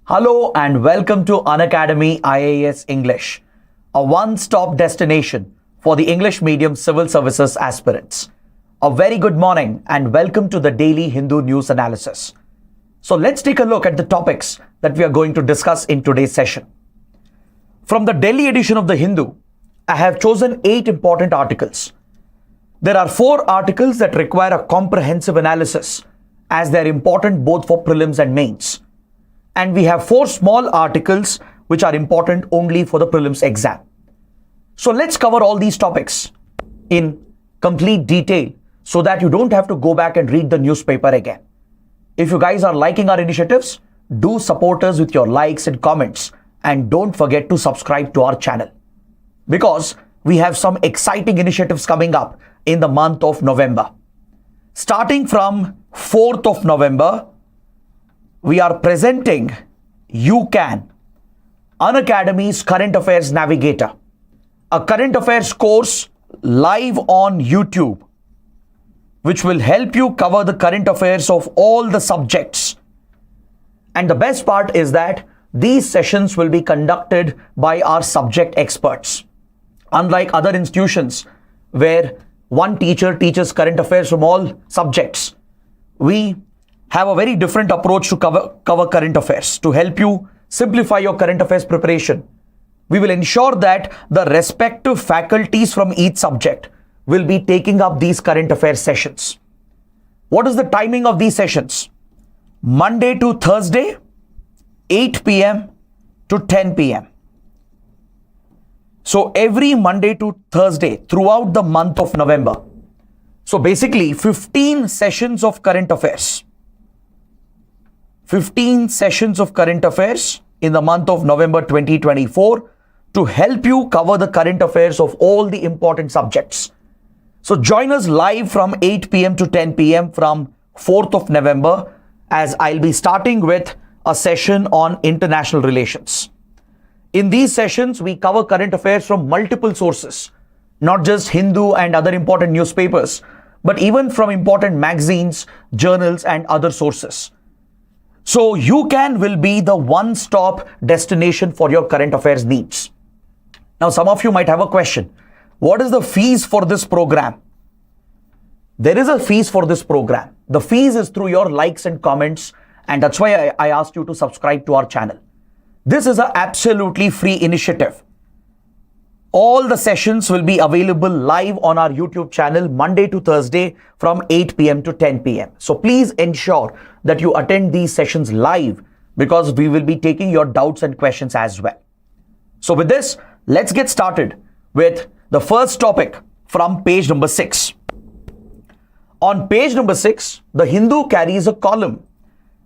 Hello and welcome to Unacademy IAS English, a one-stop destination for the English medium civil services aspirants. A very good morning and welcome to the daily Hindu news analysis. So let's take a look at the topics that we are going to discuss in today's session. From the Delhi edition of the Hindu, I have chosen 8 important articles. There are 4 articles that require a comprehensive analysis as they are important both for prelims and mains. And we have 4 small articles which are important only for the prelims exam. So let's cover all these topics in complete detail so that you don't have to go back and read the newspaper again. If you guys are liking our initiatives, do support us with your likes and comments, and don't forget to subscribe to our channel because we have some exciting initiatives coming up in the month of November. Starting from 4th of November, we are presenting UCAN, Unacademy's Current Affairs Navigator, a current affairs course live on YouTube, which will help you cover the current affairs of all the subjects. And the best part is that these sessions will be conducted by our subject experts. Unlike other institutions where one teacher teaches current affairs from all subjects, we have a very different approach to cover current affairs. To help you simplify your current affairs preparation, we will ensure that the respective faculties from each subject will be taking up these current affairs sessions. What is the timing of these sessions? Monday to Thursday, 8 p.m. to 10 p.m. So every Monday to Thursday throughout the month of November. So basically 15 sessions of current affairs. 15 sessions of current affairs in the month of November 2024 to help you cover the current affairs of all the important subjects. So join us live from 8 p.m. to 10 p.m. from 4th of November, as I'll be starting with a session on international relations. In these sessions, we cover current affairs from multiple sources, not just Hindu and other important newspapers, but even from important magazines, journals, and other sources. So UCAN will be the one-stop destination for your current affairs needs. Now, some of you might have a question. What is the fees for this program? There is a fees for this program. The fees is through your likes and comments, and that's why I asked you to subscribe to our channel. This is an absolutely free initiative. All the sessions will be available live on our YouTube channel Monday to Thursday from 8 p.m. to 10 p.m. So please ensure that you attend these sessions live because we will be taking your doubts and questions as well. So with this, let's get started with the first topic from page number 6. On page number 6, the Hindu carries a column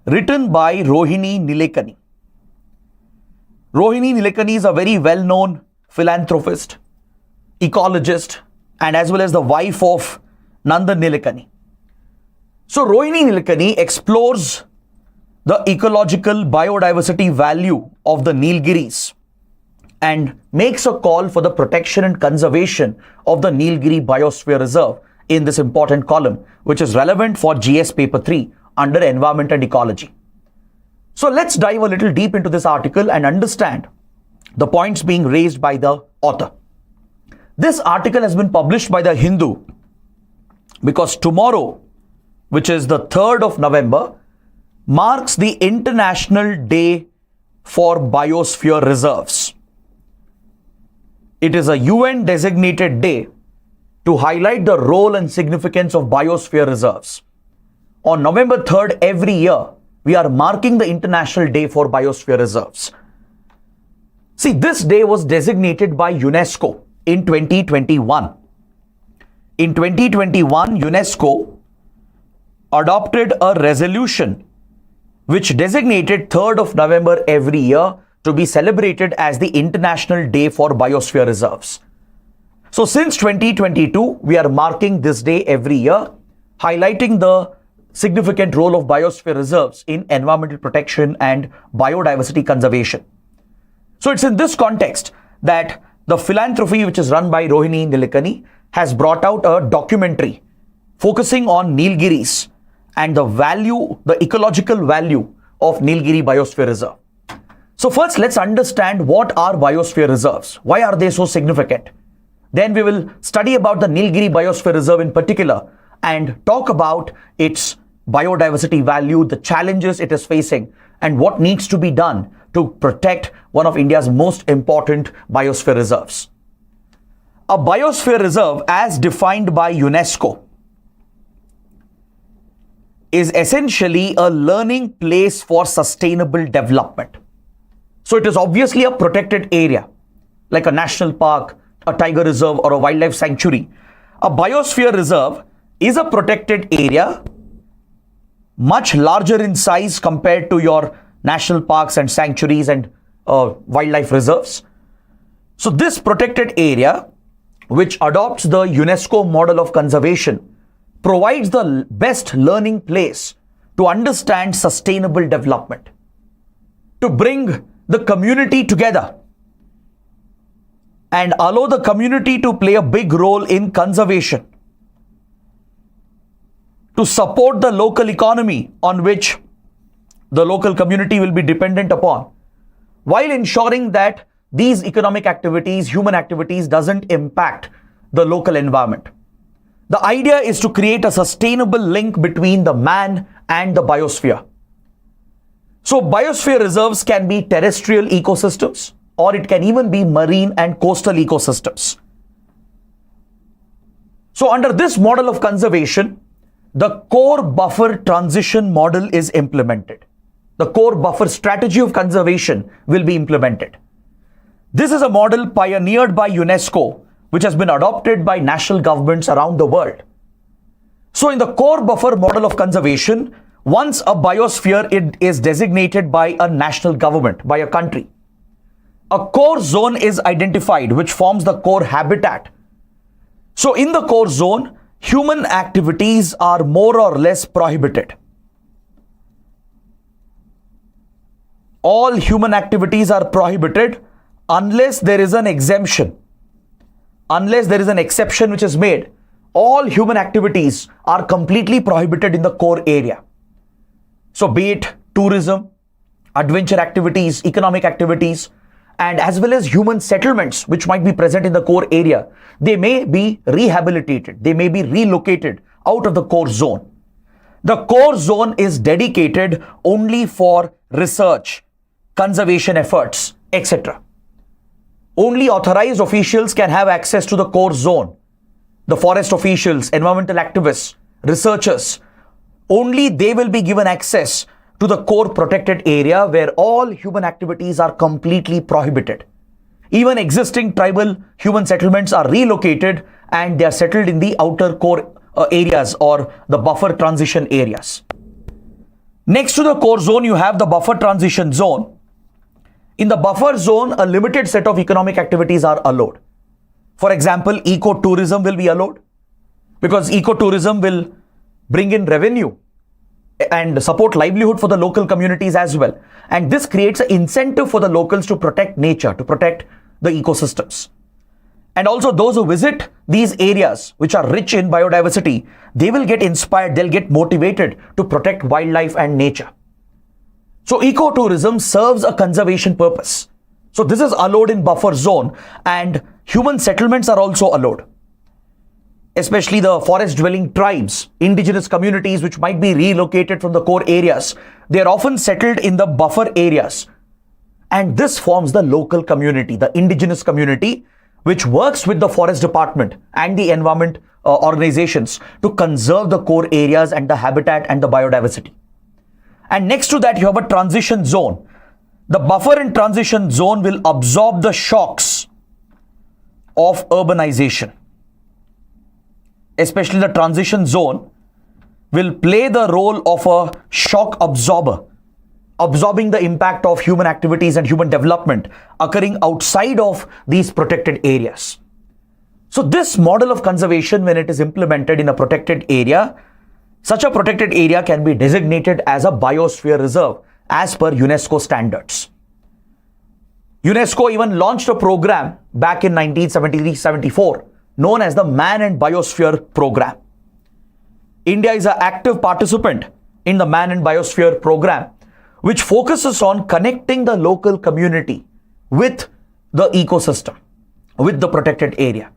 written by Rohini Nilekani. Rohini Nilekani is a very well-known philanthropist, ecologist, and as well as the wife of Nandan Nilekani. So Rohini Nilekani explores the ecological biodiversity value of the Nilgiris and makes a call for the protection and conservation of the Nilgiri Biosphere Reserve in this important column, which is relevant for GS Paper 3 under Environment and Ecology. So let's dive a little deep into this article and understand the points being raised by the author. This article has been published by the Hindu because tomorrow, which is the 3rd of November, marks the International Day for Biosphere Reserves. It is a UN designated day to highlight the role and significance of biosphere reserves. On November 3rd every year, we are marking the International Day for Biosphere Reserves. See, this day was designated by UNESCO in 2021. In 2021, UNESCO adopted a resolution which designated 3rd of November every year to be celebrated as the International Day for Biosphere Reserves. So since 2022, we are marking this day every year, highlighting the significant role of biosphere reserves in environmental protection and biodiversity conservation. So it's in this context that the philanthropy which is run by Rohini Nilekani has brought out a documentary focusing on Nilgiris and the value, the ecological value of Nilgiri Biosphere Reserve. So first, let's understand what are biosphere reserves. Why are they so significant? Then we will study about the Nilgiris Biosphere Reserve in particular and talk about its biodiversity value, the challenges it is facing, and what needs to be done to protect one of India's most important biosphere reserves. A biosphere reserve, as defined by UNESCO, is essentially a learning place for sustainable development. So it is obviously a protected area, like a national park, a tiger reserve, or a wildlife sanctuary. A biosphere reserve is a protected area, much larger in size compared to your national parks and sanctuaries and wildlife reserves. So this protected area, which adopts the UNESCO model of conservation, provides the best learning place to understand sustainable development, to bring the community together and allow the community to play a big role in conservation, to support the local economy on which the local community will be dependent upon, while ensuring that these economic activities, human activities, doesn't impact the local environment. The idea is to create a sustainable link between the man and the biosphere. So biosphere reserves can be terrestrial ecosystems, or it can even be marine and coastal ecosystems. So under this model of conservation, the core buffer transition model is implemented. The core buffer strategy of conservation will be implemented. This is a model pioneered by UNESCO, which has been adopted by national governments around the world. So in the core buffer model of conservation, once a biosphere is designated by a national government, by a country, a core zone is identified which forms the core habitat. So in the core zone, human activities are more or less prohibited. All human activities are prohibited unless there is an exemption. Unless there is an exception which is made, all human activities are completely prohibited in the core area. So be it tourism, adventure activities, economic activities, and as well as human settlements which might be present in the core area, they may be rehabilitated, they may be relocated out of the core zone. The core zone is dedicated only for research, conservation efforts, etc. Only authorized officials can have access to the core zone. The forest officials, environmental activists, researchers, only they will be given access to the core protected area where all human activities are completely prohibited. Even existing tribal human settlements are relocated and they are settled in the outer core areas or the buffer transition areas. Next to the core zone, you have the buffer transition zone. In the buffer zone, a limited set of economic activities are allowed. For example, ecotourism will be allowed because ecotourism will bring in revenue and support livelihood for the local communities as well. And this creates an incentive for the locals to protect nature, to protect the ecosystems. And also those who visit these areas which are rich in biodiversity, they will get inspired, they'll get motivated to protect wildlife and nature. So ecotourism serves a conservation purpose. So this is allowed in buffer zone and human settlements are also allowed. Especially the forest dwelling tribes, indigenous communities which might be relocated from the core areas. They are often settled in the buffer areas. And this forms the local community, the indigenous community, which works with the forest department and the environment organizations to conserve the core areas and the habitat and the biodiversity. And next to that, you have a transition zone. The buffer and transition zone will absorb the shocks of urbanization. Especially the transition zone will play the role of a shock absorber, absorbing the impact of human activities and human development occurring outside of these protected areas. So this model of conservation, when it is implemented in a protected area, such a protected area can be designated as a biosphere reserve as per UNESCO standards. UNESCO even launched a program back in 1973-74 known as the Man and Biosphere Program. India is an active participant in the Man and Biosphere Program, which focuses on connecting the local community with the ecosystem, with the protected area.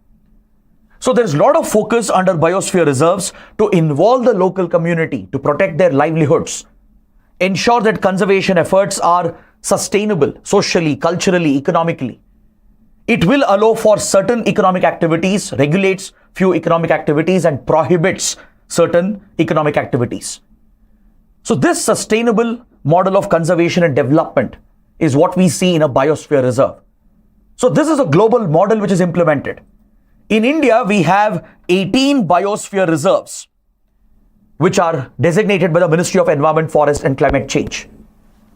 So there's a lot of focus under biosphere reserves to involve the local community to protect their livelihoods, ensure that conservation efforts are sustainable socially, culturally, economically. It will allow for certain economic activities, regulates few economic activities, and prohibits certain economic activities. So this sustainable model of conservation and development is what we see in a biosphere reserve. So this is a global model which is implemented. In India, we have 18 biosphere reserves, which are designated by the Ministry of Environment, Forest and Climate Change.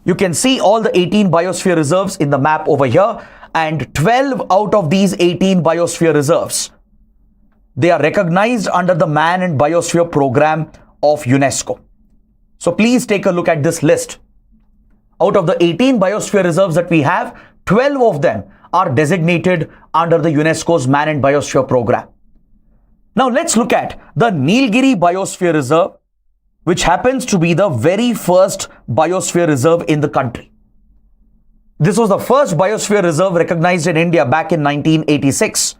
You can see all the 18 biosphere reserves in the map over here, and 12 out of these 18 biosphere reserves, they are recognized under the Man and Biosphere Program of UNESCO. So please take a look at this list. Out of the 18 biosphere reserves that we have, 12 of them are designated under the UNESCO's Man and Biosphere Program. Now let's look at the Nilgiri Biosphere Reserve, which happens to be the very first biosphere reserve in the country. This was the first biosphere reserve recognized in India back in 1986,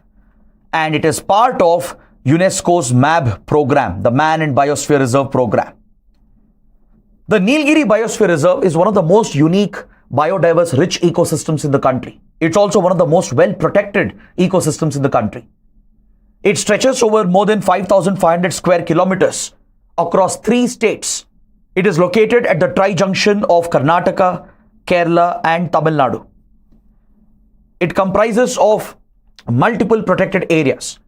and it is part of UNESCO's MAB program, the Man and Biosphere Reserve Program. The Nilgiri Biosphere Reserve is one of the most unique, biodiverse, rich ecosystems in the country. It's also one of the most well-protected ecosystems in the country. It stretches over more than 5,500 square kilometers across 3 states. It is located at the tri-junction of Karnataka, Kerala and Tamil Nadu. It comprises of multiple protected areas.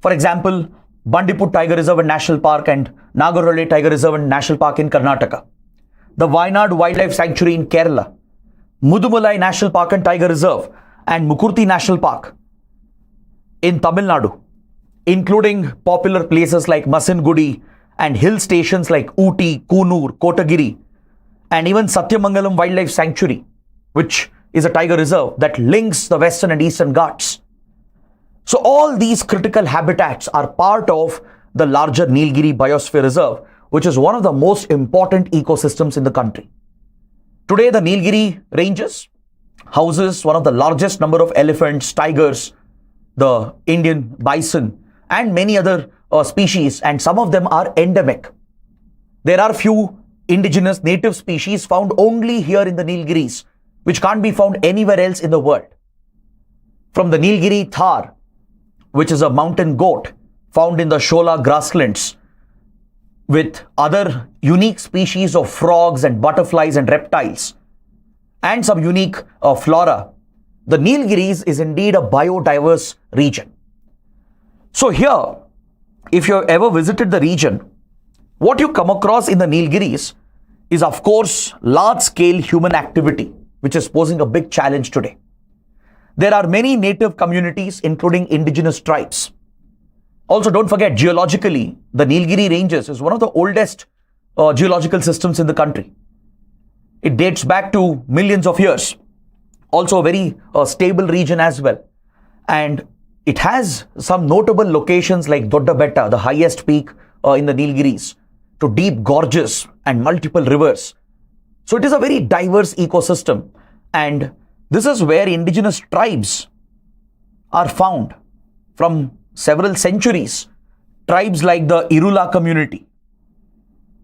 For example, Bandipur Tiger Reserve and National Park and Naga Tiger Reserve and National Park in Karnataka. The Wayanad Wildlife Sanctuary in Kerala, Mudumalai National Park and Tiger Reserve and Mukurthi National Park in Tamil Nadu, including popular places like Masingudi and hill stations like Ooty, Kunur, Kotagiri, and even Satyamangalam Wildlife Sanctuary, which is a tiger reserve that links the western and eastern Ghats. So all these critical habitats are part of the larger Nilgiri Biosphere Reserve, which is one of the most important ecosystems in the country. Today, the Nilgiri ranges houses one of the largest number of elephants, tigers, the Indian bison, and many other species, and some of them are endemic. There are few indigenous native species found only here in the Nilgiris, which can't be found anywhere else in the world. From the Nilgiri Thar, which is a mountain goat found in the Shola grasslands, with other unique species of frogs and butterflies and reptiles, and some unique flora, the Nilgiris is indeed a biodiverse region. So here, if you have ever visited the region, what you come across in the Nilgiris is, of course, large-scale human activity, which is posing a big challenge today. There are many native communities, including indigenous tribes. Also, don't forget, geologically, the Nilgiri Ranges is one of the oldest geological systems in the country. It dates back to millions of years. Also a very stable region as well. And it has some notable locations like Dodda Betta, the highest peak in the Nilgiris, to deep gorges and multiple rivers. So it is a very diverse ecosystem. And this is where indigenous tribes are found from several centuries. Tribes like the Irula community,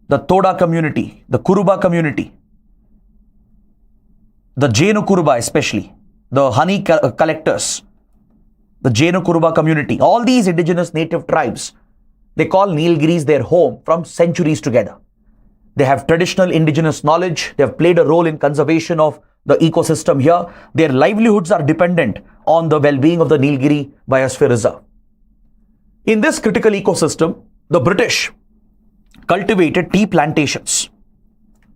the Toda community, the Kuruba community, the Jenu Kuruba especially, the honey collectors, the Jenu Kuruba community, all these indigenous native tribes, they call Nilgiris their home from centuries together. They have traditional indigenous knowledge. They have played a role in conservation of the ecosystem here. Their livelihoods are dependent on the well-being of the Nilgiri Biosphere Reserve. In this critical ecosystem, the British cultivated tea plantations.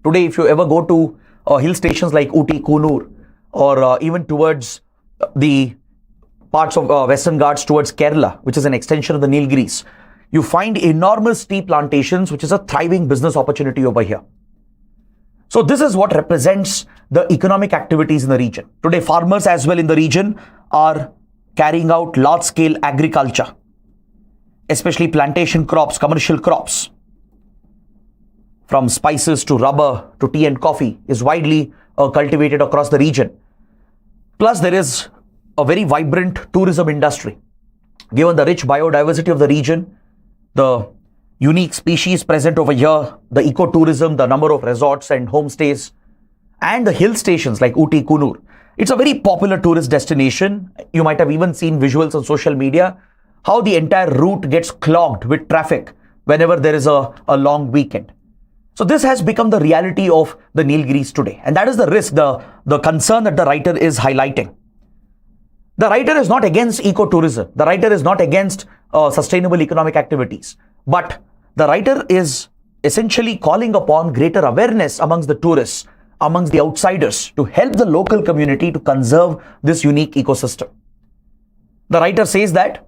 Today, if you ever go to hill stations like Ooty, Kunur, or even towards the parts of Western Ghats towards Kerala, which is an extension of the Nilgiris, you find enormous tea plantations, which is a thriving business opportunity over here. So this is what represents the economic activities in the region. Today, farmers as well in the region are carrying out large-scale agriculture, especially plantation crops, commercial crops. from spices to rubber to tea and coffee, is widely cultivated across the region. Plus, there is a very vibrant tourism industry. Given the rich biodiversity of the region, the unique species present over here, the ecotourism, the number of resorts and homestays, and the hill stations like Ooty, Kunur, it's a very popular tourist destination. You might have even seen visuals on social media, how the entire route gets clogged with traffic whenever there is a long weekend. So this has become the reality of the Nilgiris today. And that is the risk, the concern that the writer is highlighting. The writer is not against ecotourism. The writer is not against sustainable economic activities. But the writer is essentially calling upon greater awareness amongst the tourists, amongst the outsiders, to help the local community to conserve this unique ecosystem. The writer says that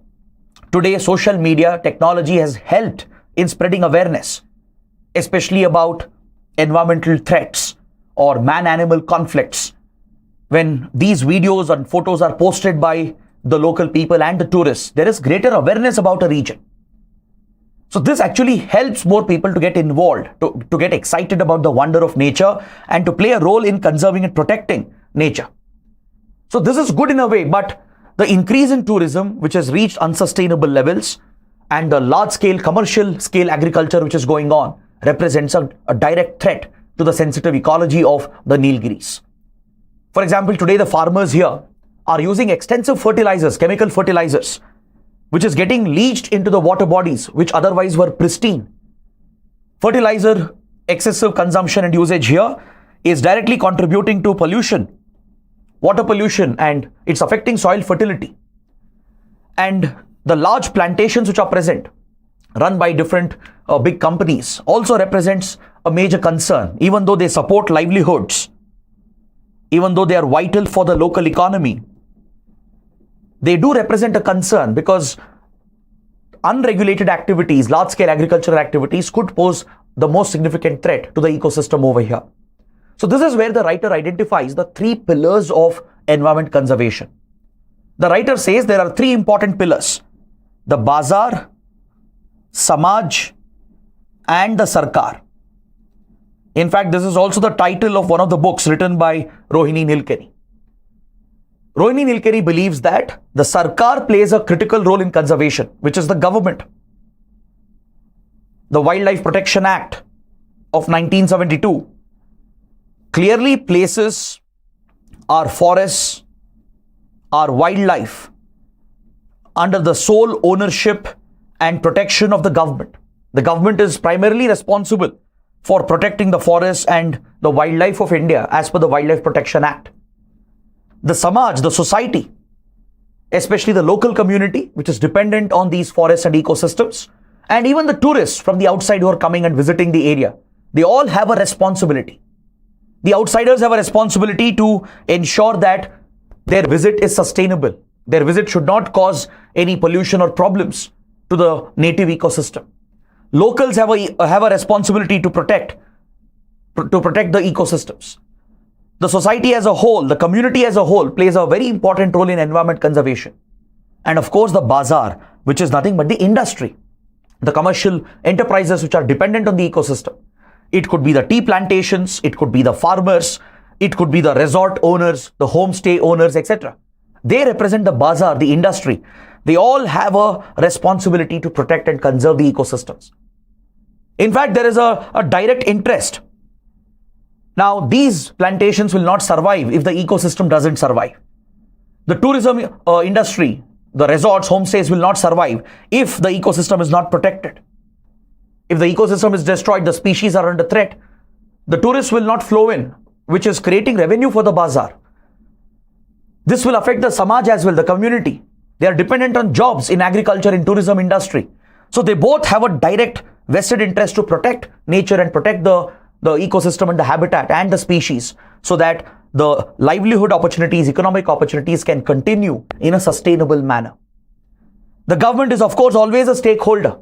today social media technology has helped in spreading awareness, especially about environmental threats or man-animal conflicts. When these videos and photos are posted by the local people and the tourists, there is greater awareness about a region. So this actually helps more people to get involved, to get excited about the wonder of nature and to play a role in conserving and protecting nature. So this is good in a way, but the increase in tourism, which has reached unsustainable levels, and the large-scale commercial-scale agriculture which is going on, represents a direct threat to the sensitive ecology of the Nilgiris. For example, today the farmers here are using extensive fertilizers, chemical fertilizers, which is getting leached into the water bodies which otherwise were pristine. Fertilizer excessive consumption and usage here is directly contributing to pollution, water pollution, and it's affecting soil fertility. And the large plantations which are present, run by different big companies, also represents a major concern. Even though they support livelihoods, even though they are vital for the local economy, they do represent a concern because unregulated activities, large-scale agricultural activities, could pose the most significant threat to the ecosystem over here. So this is where the writer identifies the three pillars of environment conservation. The writer says there are three important pillars: the Bazaar, Samaj, and the Sarkar. In fact, this is also the title of one of the books written by Rohini Nilgiris. Rohini Nilgiris believes that the Sarkar plays a critical role in conservation, which is the government. The Wildlife Protection Act of 1972 clearly places our forests, our wildlife under the sole ownership and protection of the government. The government is primarily responsible for protecting the forests and the wildlife of India as per the Wildlife Protection Act. The Samaj, the society, especially the local community, which is dependent on these forests and ecosystems, and even the tourists from the outside who are coming and visiting the area, they all have a responsibility. The outsiders have a responsibility to ensure that their visit is sustainable. Their visit should not cause any pollution or problems to the native ecosystem. Locals have a responsibility to protect the ecosystems. The society as a whole, the community as a whole, plays a very important role in environment conservation. And of course, the bazaar, which is nothing but the industry, the commercial enterprises which are dependent on the ecosystem. It could be the tea plantations, it could be the farmers, it could be the resort owners, the homestay owners, etc. They represent the bazaar, the industry. They all have a responsibility to protect and conserve the ecosystems. In fact, there is a direct interest. Now, these plantations will not survive if the ecosystem doesn't survive. The tourism industry, the resorts, homestays will not survive if the ecosystem is not protected. If the ecosystem is destroyed, the species are under threat. The tourists will not flow in, which is creating revenue for the bazaar. This will affect the Samaj as well, the community. They are dependent on jobs in agriculture, in tourism industry. So they both have a direct vested interest to protect nature and protect the ecosystem and the habitat and the species, so that the livelihood opportunities, economic opportunities can continue in a sustainable manner. The government is, of course, always a stakeholder.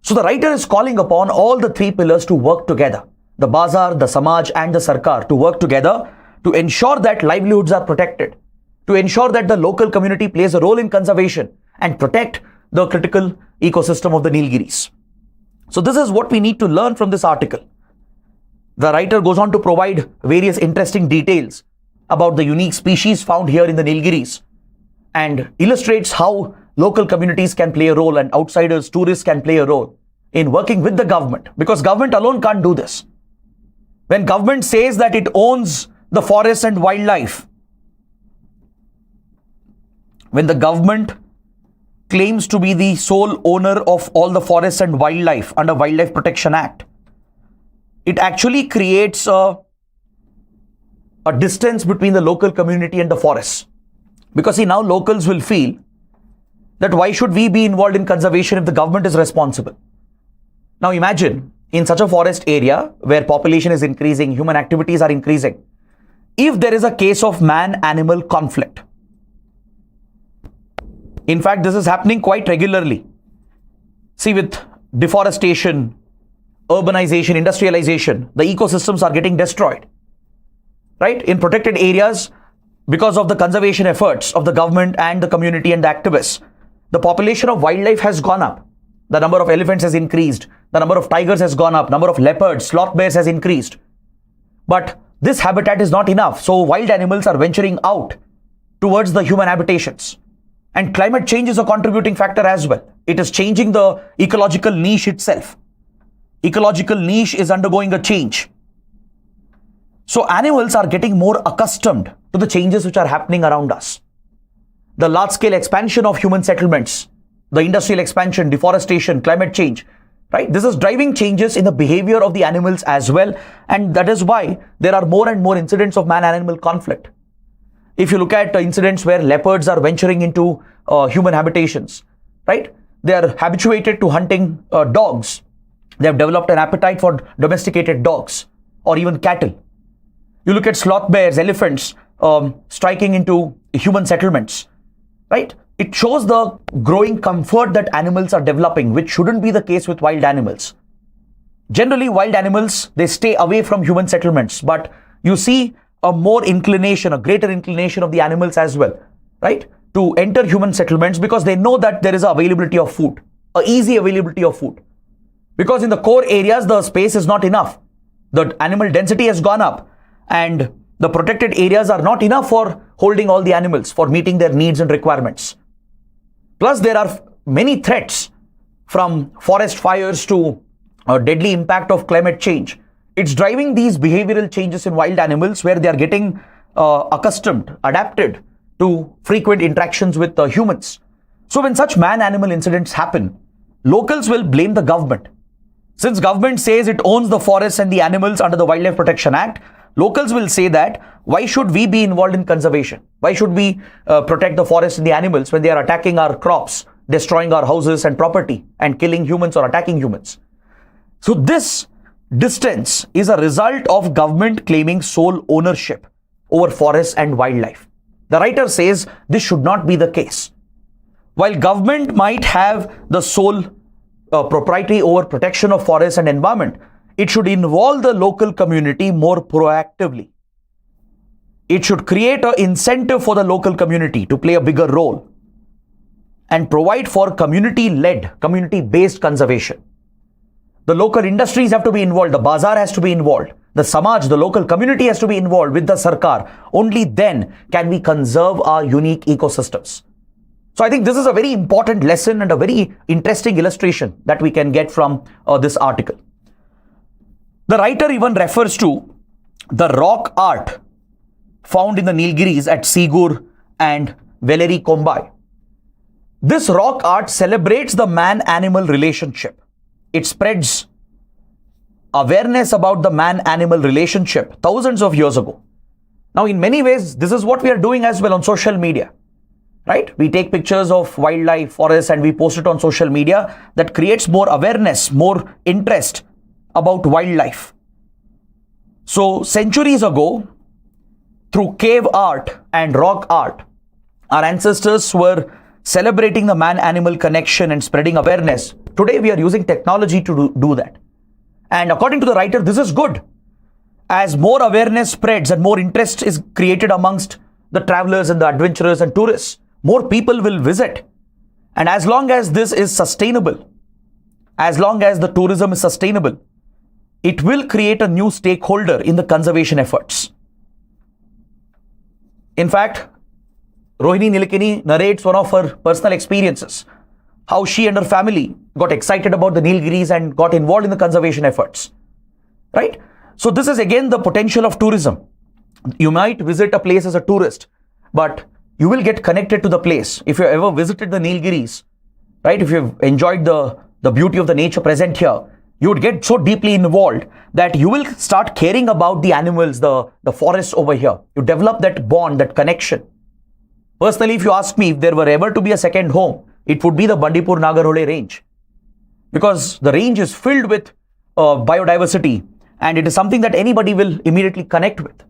So the writer is calling upon all the three pillars to work together: the bazaar, the Samaj, and the Sarkar, to work together to ensure that livelihoods are protected, to ensure that the local community plays a role in conservation and protect the critical ecosystem of the Nilgiris. So this is what we need to learn from this article. The writer goes on to provide various interesting details about the unique species found here in the Nilgiris and illustrates how local communities can play a role and outsiders, tourists can play a role in working with the government, because government alone can't do this. When government says that it owns the forest and wildlife, when the government claims to be the sole owner of all the forests and wildlife under Wildlife Protection Act, it actually creates a distance between the local community and the forests. Because see, now locals will feel that why should we be involved in conservation if the government is responsible? Now imagine in such a forest area where population is increasing, human activities are increasing, if there is a case of man-animal conflict. In fact, this is happening quite regularly. See, with deforestation, urbanization, industrialization, the ecosystems are getting destroyed. Right? In protected areas, because of the conservation efforts of the government and the community and the activists, the population of wildlife has gone up. The number of elephants has increased. The number of tigers has gone up. Number of leopards, sloth bears has increased. But this habitat is not enough. So wild animals are venturing out towards the human habitations. And climate change is a contributing factor as well. It is changing the ecological niche itself. Ecological niche is undergoing a change. So animals are getting more accustomed to the changes which are happening around us. The large-scale expansion of human settlements, the industrial expansion, deforestation, climate change, right? This is driving changes in the behavior of the animals as well. And that is why there are more and more incidents of man-animal conflict. If you look at incidents where leopards are venturing into human habitations, right? They are habituated to hunting dogs. They have developed an appetite for domesticated dogs or even cattle. You look at sloth bears, elephants striking into human settlements, right? It shows the growing comfort that animals are developing, which shouldn't be the case with wild animals. Generally, wild animals, they stay away from human settlements, but you see a greater inclination of the animals as well, right? To enter human settlements because they know that there is availability of food, easy availability of food. Because in the core areas, the space is not enough. The animal density has gone up and the protected areas are not enough for holding all the animals, for meeting their needs and requirements. Plus, there are many threats from forest fires to a deadly impact of climate change. It's driving these behavioral changes in wild animals where they are getting accustomed, adapted to frequent interactions with humans. So when such man-animal incidents happen, locals will blame the government. Since government says it owns the forests and the animals under the Wildlife Protection Act, locals will say that why should we be involved in conservation? Why should we protect the forests and the animals when they are attacking our crops, destroying our houses and property and killing humans or attacking humans? So this distance is a result of government claiming sole ownership over forests and wildlife. The writer says this should not be the case. While government might have the sole propriety over protection of forests and environment, it should involve the local community more proactively. It should create an incentive for the local community to play a bigger role and provide for community-led, community-based conservation. The local industries have to be involved, the bazaar has to be involved, the samaj, the local community has to be involved with the sarkar. Only then can we conserve our unique ecosystems. So I think this is a very important lesson and a very interesting illustration that we can get from this article. The writer even refers to the rock art found in the Nilgiris at Sigur and Veleri Kombai. This rock art celebrates the man-animal relationship. It spreads awareness about the man-animal relationship thousands of years ago. Now, in many ways, this is what we are doing as well on social media, right? We take pictures of wildlife, forests, and we post it on social media. That creates more awareness, more interest about wildlife. So, centuries ago, through cave art and rock art, our ancestors were celebrating the man-animal connection and spreading awareness. Today, we are using technology to do that. And according to the writer, this is good. As more awareness spreads and more interest is created amongst the travelers and the adventurers and tourists, more people will visit. And as long as this is sustainable, as long as the tourism is sustainable, it will create a new stakeholder in the conservation efforts. In fact, Rohini Nilgiris narrates one of her personal experiences, how she and her family got excited about the Nilgiris and got involved in the conservation efforts, right? So this is again the potential of tourism. You might visit a place as a tourist, but you will get connected to the place. If you ever visited the Nilgiris, right? If you've enjoyed the beauty of the nature present here, you would get so deeply involved that you will start caring about the animals, the forests over here. You develop that bond, that connection. Personally, if you ask me if there were ever to be a second home, it would be the Bandipur Nagarhole range, because the range is filled with biodiversity and it is something that anybody will immediately connect with.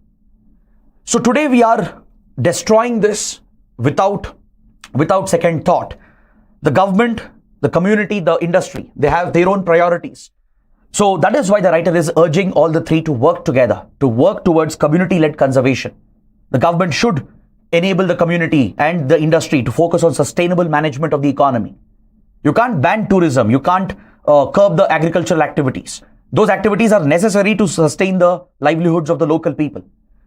So today we are destroying this without second thought. The government, the community, the industry, they have their own priorities. So that is why the writer is urging all the three to work together, to work towards community-led conservation. The government should enable the community and the industry to focus on sustainable management of the economy. You can't ban tourism. You can't curb the agricultural activities. Those activities are necessary to sustain the livelihoods of the local people.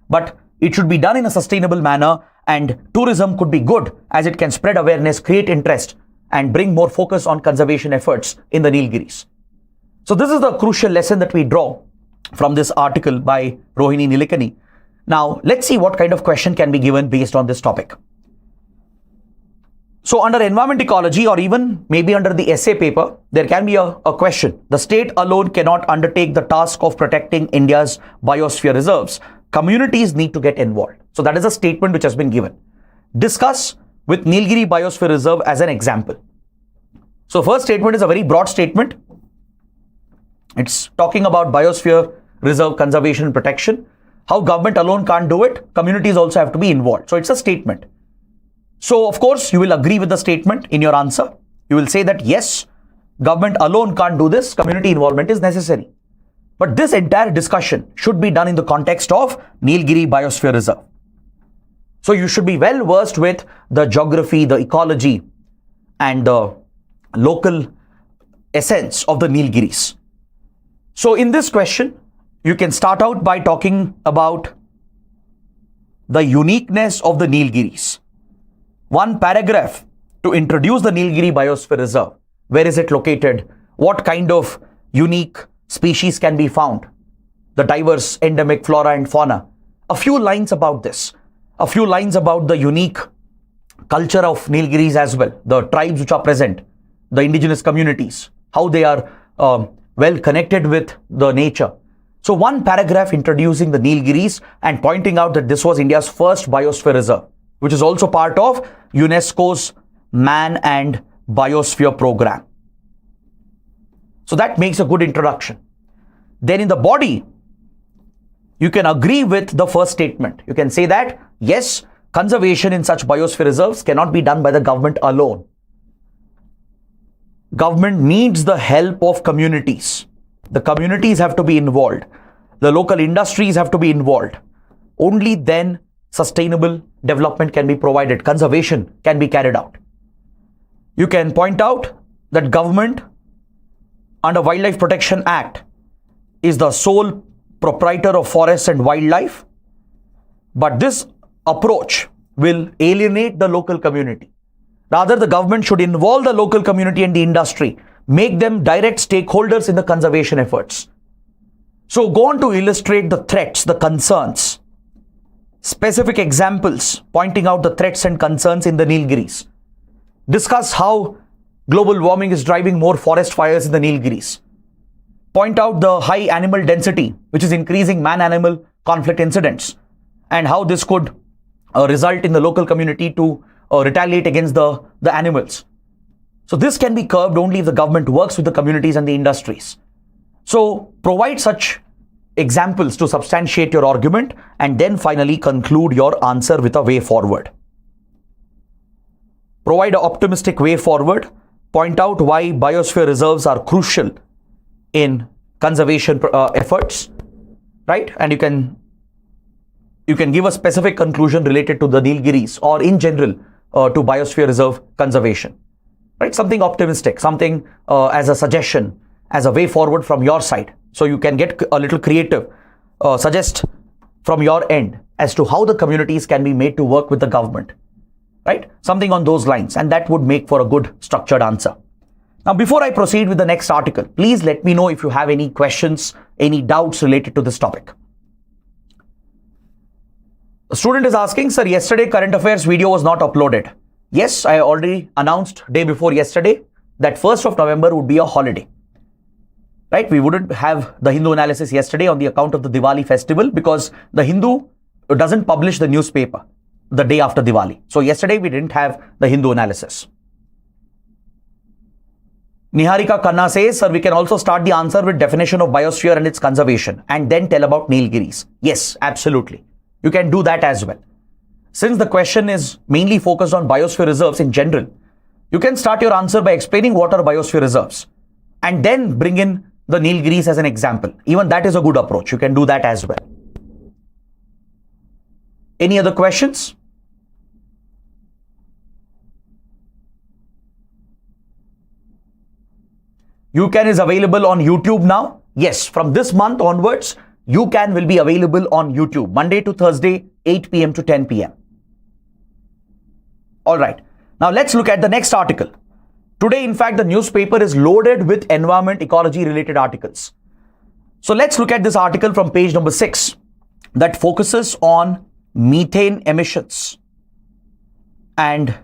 But it should be done in a sustainable manner, and tourism could be good as it can spread awareness, create interest, and bring more focus on conservation efforts in the Nilgiris. So this is the crucial lesson that we draw from this article by Rohini Nilgiris. Now, let's see what kind of question can be given based on this topic. So under environment ecology, or even maybe under the essay paper, there can be a question. The state alone cannot undertake the task of protecting India's biosphere reserves. Communities need to get involved. So that is a statement which has been given. Discuss with Nilgiri Biosphere Reserve as an example. So first statement is a very broad statement. It's talking about biosphere reserve conservation and protection. How government alone can't do it, communities also have to be involved. So it's a statement. So of course, you will agree with the statement in your answer. You will say that yes, government alone can't do this, community involvement is necessary. But this entire discussion should be done in the context of Nilgiri Biosphere Reserve. So you should be well versed with the geography, the ecology, and the local essence of the Nilgiris. So in this question, you can start out by talking about the uniqueness of the Nilgiris. One paragraph to introduce the Nilgiri Biosphere Reserve. Where is it located? What kind of unique species can be found? The diverse endemic flora and fauna. A few lines about this. A few lines about the unique culture of Nilgiris as well. The tribes which are present. The indigenous communities. How they are well connected with the nature. So one paragraph introducing the Nilgiris and pointing out that this was India's first biosphere reserve, which is also part of UNESCO's Man and Biosphere program. So that makes a good introduction. Then in the body, you can agree with the first statement. You can say that, yes, conservation in such biosphere reserves cannot be done by the government alone. Government needs the help of communities. The communities have to be involved. The local industries have to be involved. Only then sustainable development can be provided. Conservation can be carried out. You can point out that government under Wildlife Protection Act is the sole proprietor of forests and wildlife. But this approach will alienate the local community. Rather, the government should involve the local community and the industry, make them direct stakeholders in the conservation efforts. So go on to illustrate the threats, the concerns, specific examples pointing out the threats and concerns in the Nilgiris. Discuss how global warming is driving more forest fires in the Nilgiris. Point out the high animal density, which is increasing man-animal conflict incidents, and how this could result in the local community to retaliate against the animals. So this can be curbed only if the government works with the communities and the industries. So provide such examples to substantiate your argument, and then finally conclude your answer with a way forward. Provide an optimistic way forward. Point out why biosphere reserves are crucial in conservation efforts, right? And you can give a specific conclusion related to the Nilgiris or in general to biosphere reserve conservation, right? Something optimistic, something as a suggestion, as a way forward from your side. So you can get a little creative, suggest from your end as to how the communities can be made to work with the government, right? Something on those lines, and that would make for a good structured answer. Now, before I proceed with the next article, please let me know if you have any questions, any doubts related to this topic. A student is asking, sir, yesterday current affairs video was not uploaded. Yes, I already announced day before yesterday that 1st of November would be a holiday, right? We wouldn't have the Hindu analysis yesterday on the account of the Diwali festival because the Hindu doesn't publish the newspaper the day after Diwali. So yesterday we didn't have the Hindu analysis. Niharika Khanna says, sir, we can also start the answer with definition of biosphere and its conservation and then tell about Nilgiris. Yes, absolutely. You can do that as well. Since the question is mainly focused on biosphere reserves in general, you can start your answer by explaining what are biosphere reserves and then bring in the Nilgiris as an example. Even that is a good approach. You can do that as well. Any other questions? UCAN is available on YouTube now. Yes, from this month onwards, UCAN will be available on YouTube, Monday to Thursday, 8 p.m. to 10 p.m. All right. Now let's look at the next article. Today, in fact, the newspaper is loaded with environment ecology related articles. So let's look at this article from page number 6 that focuses on methane emissions and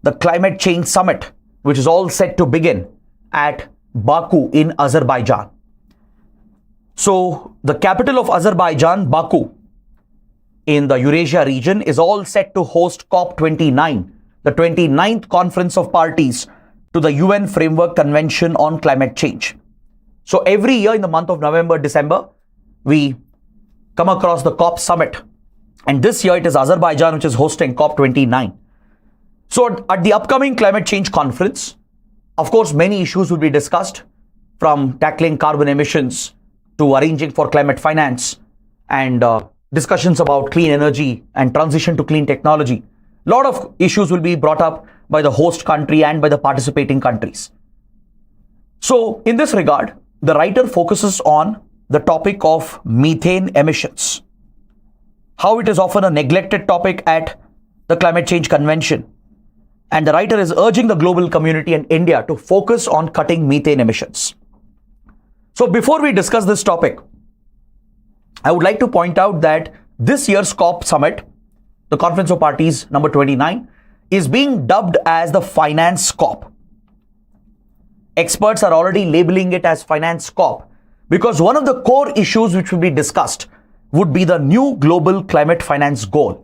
the climate change summit, which is all set to begin at Baku in Azerbaijan. So the capital of Azerbaijan, Baku, in the Eurasia region, is all set to host COP29, the 29th Conference of Parties to the UN Framework Convention on Climate Change. So every year in the month of November, December, we come across the COP summit. And this year it is Azerbaijan which is hosting COP29. So at the upcoming climate change conference, of course, many issues will be discussed, from tackling carbon emissions to arranging for climate finance and discussions about clean energy and transition to clean technology. A lot of issues will be brought up by the host country and by the participating countries. So in this regard, the writer focuses on the topic of methane emissions, how it is often a neglected topic at the Climate Change Convention. And the writer is urging the global community and India to focus on cutting methane emissions. So before we discuss this topic, I would like to point out that this year's COP summit, the Conference of Parties number 29, is being dubbed as the Finance COP. Experts are already labeling it as Finance COP because one of the core issues which will be discussed would be the new global climate finance goal.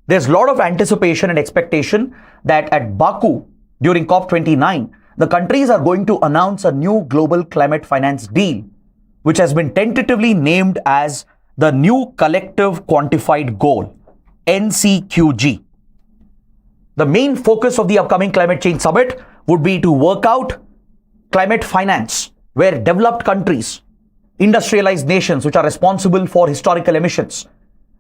There's a lot of anticipation and expectation that at Baku during COP29, the countries are going to announce a new global climate finance deal, which has been tentatively named as the New Collective Quantified Goal, NCQG. The main focus of the upcoming climate change summit would be to work out climate finance, where developed countries, industrialized nations which are responsible for historical emissions,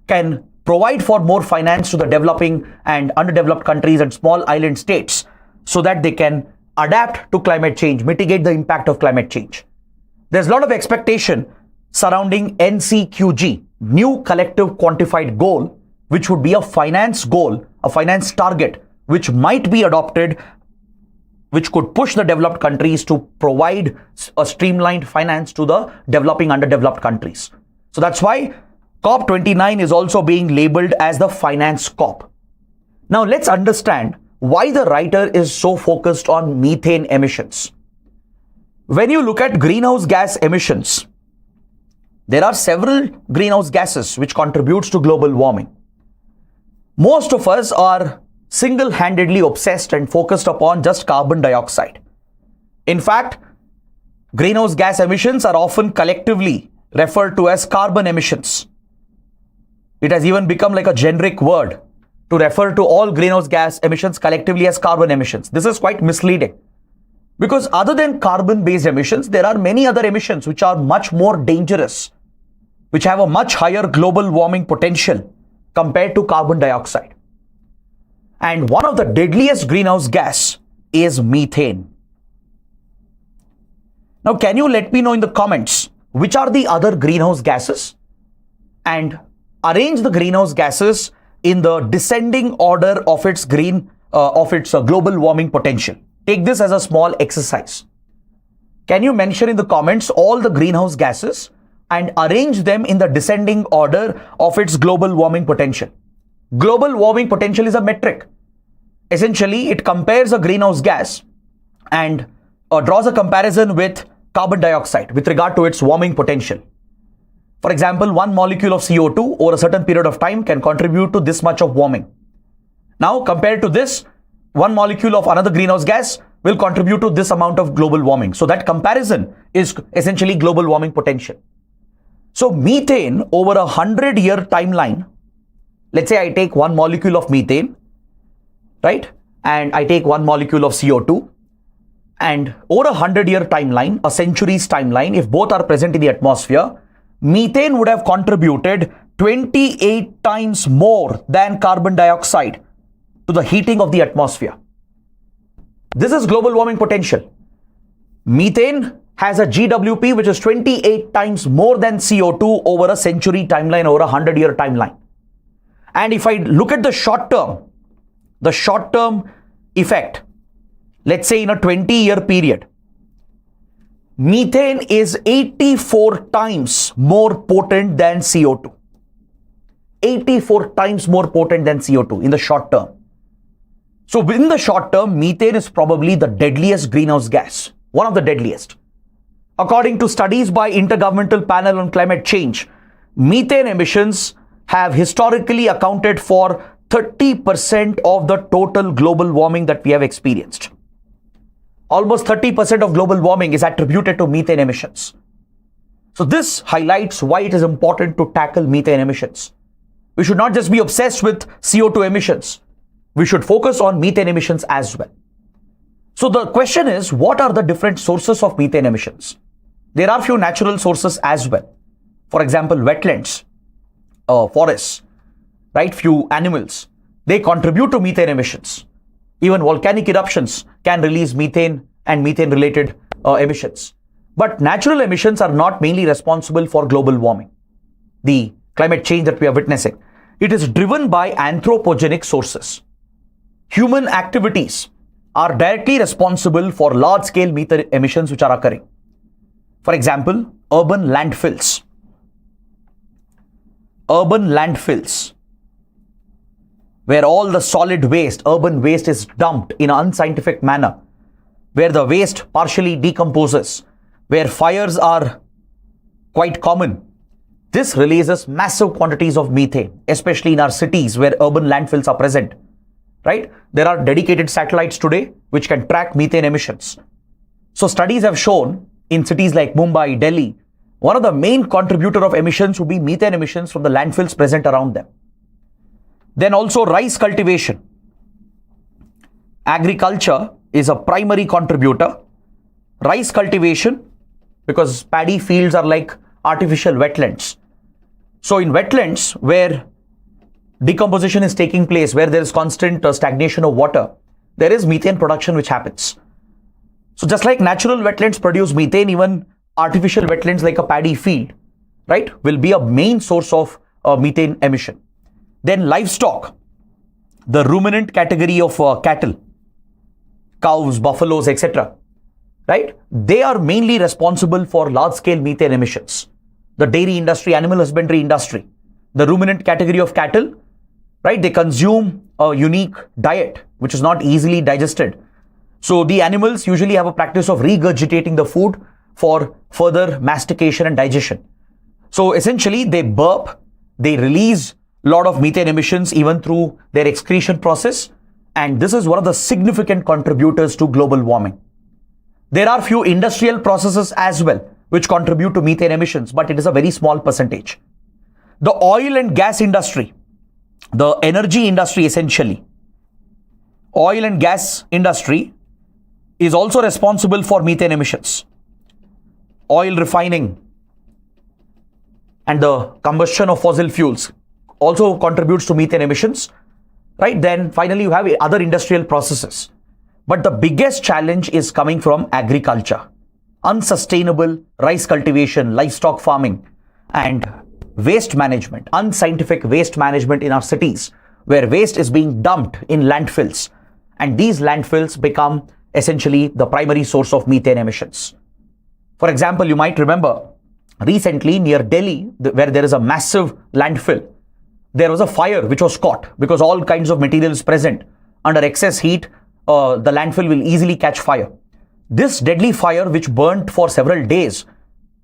can provide for more finance to the developing and underdeveloped countries and small island states so that they can adapt to climate change, mitigate the impact of climate change. There's a lot of expectation surrounding NCQG, New Collective Quantified Goal, which would be a finance goal, a finance target, which might be adopted, which could push the developed countries to provide a streamlined finance to the developing underdeveloped countries. So that's why COP29 is also being labeled as the Finance COP. Now let's understand why the writer is so focused on methane emissions. When you look at greenhouse gas emissions, there are several greenhouse gases which contributes to global warming. Most of us are single-handedly obsessed and focused upon just carbon dioxide. In fact, greenhouse gas emissions are often collectively referred to as carbon emissions. It has even become like a generic word to refer to all greenhouse gas emissions collectively as carbon emissions. This is quite misleading because other than carbon-based emissions, there are many other emissions which are much more dangerous, which have a much higher global warming potential compared to carbon dioxide. And one of the deadliest greenhouse gas is methane. Now, can you let me know in the comments which are the other greenhouse gases and arrange the greenhouse gases in the descending order of its global warming potential. Take this as a small exercise. Can you mention in the comments all the greenhouse gases and arrange them in the descending order of its global warming potential? Global warming potential is a metric. Essentially, it compares a greenhouse gas and draws a comparison with carbon dioxide with regard to its warming potential. For example, one molecule of CO2 over a certain period of time can contribute to this much of warming. Now, compared to this, one molecule of another greenhouse gas will contribute to this amount of global warming. So that comparison is essentially global warming potential. So methane over a 100-year timeline, let's say I take one molecule of methane, right? And I take one molecule of CO2. And over a 100-year timeline, a century's timeline, if both are present in the atmosphere, methane would have contributed 28 times more than carbon dioxide to the heating of the atmosphere. This is global warming potential. Methane has a GWP which is 28 times more than CO2 over a century timeline, over a 100-year timeline. And if I look at the short term effect, let's say in a 20-year period, methane is 84 times more potent than CO2. 84 times more potent than CO2 in the short term. So within the short term, methane is probably the deadliest greenhouse gas, one of the deadliest. According to studies by Intergovernmental Panel on Climate Change, methane emissions have historically accounted for 30% of the total global warming that we have experienced. Almost 30% of global warming is attributed to methane emissions. So this highlights why it is important to tackle methane emissions. We should not just be obsessed with CO2 emissions. We should focus on methane emissions as well. So the question is, what are the different sources of methane emissions? There are few natural sources as well. For example, wetlands, forests, right? Few animals, they contribute to methane emissions. Even volcanic eruptions can release methane and methane related emissions. But natural emissions are not mainly responsible for global warming, the climate change that we are witnessing. It is driven by anthropogenic sources. Human activities are directly responsible for large-scale methane emissions which are occurring. For example, urban landfills. Urban landfills, where all the solid waste, urban waste is dumped in an unscientific manner, where the waste partially decomposes, where fires are quite common. This releases massive quantities of methane, especially in our cities where urban landfills are present, right? There are dedicated satellites today which can track methane emissions. So studies have shown in cities like Mumbai, Delhi, one of the main contributor of emissions would be methane emissions from the landfills present around them. Then also rice cultivation. Agriculture is a primary contributor. Rice cultivation, because paddy fields are like artificial wetlands. So in wetlands where decomposition is taking place, where there is constant stagnation of water, there is methane production which happens. So just like natural wetlands produce methane, even artificial wetlands like a paddy field, right, will be a main source of methane emission. Then livestock, the ruminant category of cattle, cows, buffaloes, etc., right? They are mainly responsible for large-scale methane emissions. The dairy industry, animal husbandry industry, the ruminant category of cattle, right? They consume a unique diet which is not easily digested. So the animals usually have a practice of regurgitating the food for further mastication and digestion. So essentially they burp, they release a lot of methane emissions even through their excretion process, and this is one of the significant contributors to global warming. There are few industrial processes as well which contribute to methane emissions, but it is a very small percentage. The oil and gas industry, the energy industry essentially, oil and gas industry is also responsible for methane emissions. Oil refining and the combustion of fossil fuels also contributes to methane emissions, right? Then finally you have other industrial processes. But the biggest challenge is coming from agriculture. unsustainable rice cultivation, livestock farming, and waste management, unscientific waste management in our cities, where waste is being dumped in landfills, and these landfills become essentially the primary source of methane emissions. For example, you might remember recently near Delhi, where there is a massive landfill, there was a fire which was caught because all kinds of materials present. Under excess heat, the landfill will easily catch fire. This deadly fire, which burnt for several days,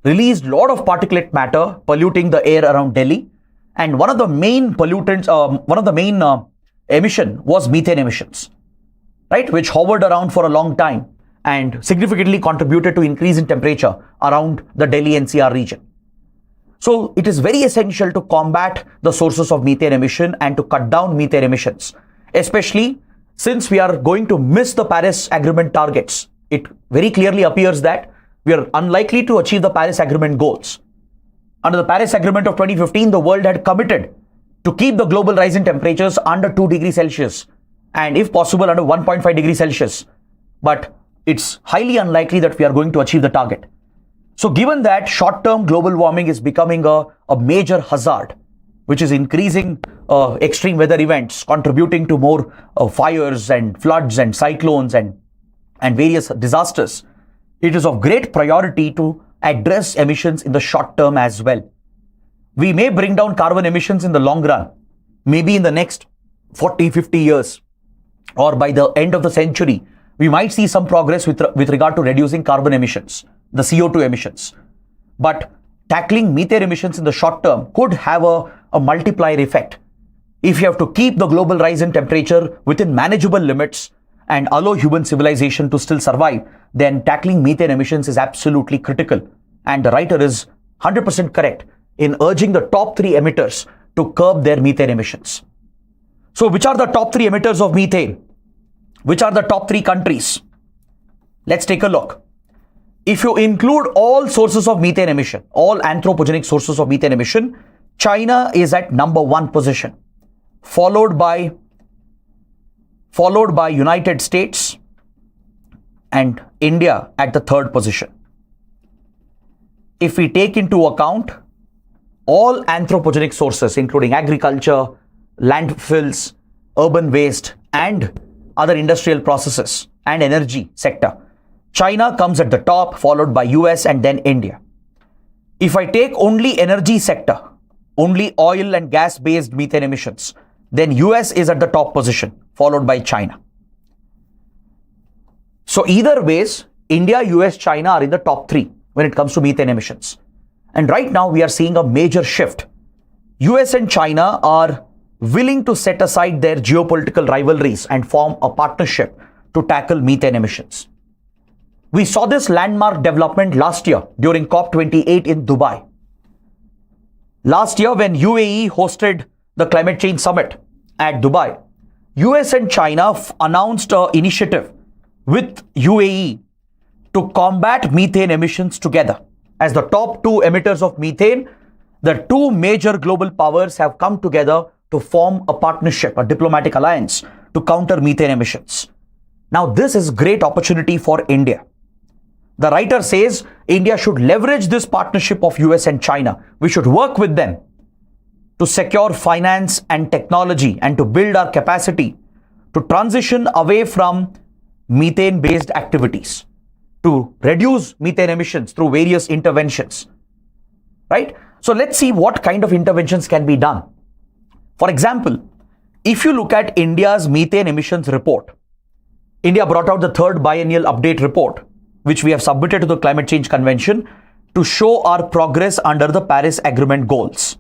released a lot of particulate matter polluting the air around Delhi. And one of the main pollutants, emission was methane emissions, right, which hovered around for a long time and significantly contributed to increase in temperature around the Delhi NCR region. So it is very essential to combat the sources of methane emission and to cut down methane emissions, especially since we are going to miss the Paris Agreement targets. It very clearly appears that we are unlikely to achieve the Paris Agreement goals. Under the Paris Agreement of 2015, the world had committed to keep the global rise in temperatures under 2 degrees Celsius and if possible under 1.5 degrees Celsius. But it's highly unlikely that we are going to achieve the target. So given that short-term global warming is becoming a major hazard, which is increasing extreme weather events, contributing to more fires and floods and cyclones and various disasters, it is of great priority to address emissions in the short term as well. We may bring down carbon emissions in the long run, maybe in the next 40, 50 years, or by the end of the century, we might see some progress with regard to reducing carbon emissions, the CO2 emissions. But tackling methane emissions in the short term could have a multiplier effect. If you have to keep the global rise in temperature within manageable limits and allow human civilization to still survive, then tackling methane emissions is absolutely critical. And the writer is 100% correct in urging the top 3 emitters to curb their methane emissions. So which are the top 3 emitters of methane? Which are the top 3 countries? Let's take a look. If you include all sources of methane emission, all anthropogenic sources of methane emission, China is at number 1 position, followed by United States and India at the 3rd position. If we take into account all anthropogenic sources, including agriculture, landfills, urban waste, and other industrial processes and energy sector, China comes at the top, followed by US and then India. If I take only energy sector, only oil and gas based methane emissions, then US is at the top position, followed by China. So either ways, India, US, China are in the top 3 when it comes to methane emissions. And right now we are seeing a major shift. US and China are willing to set aside their geopolitical rivalries and form a partnership to tackle methane emissions. We saw this landmark development last year during COP28 in Dubai. Last year, when UAE hosted the climate change summit at Dubai, US and China announced an initiative with UAE to combat methane emissions together. As the top 2 emitters of methane, the 2 major global powers have come together to form a partnership, a diplomatic alliance to counter methane emissions. Now, this is a great opportunity for India. The writer says India should leverage this partnership of US and China. We should work with them to secure finance and technology and to build our capacity to transition away from methane-based activities, to reduce methane emissions through various interventions, right? So let's see what kind of interventions can be done. For example, if you look at India's methane emissions report, India brought out the 3rd biennial update report, which we have submitted to the Climate Change Convention to show our progress under the Paris Agreement goals.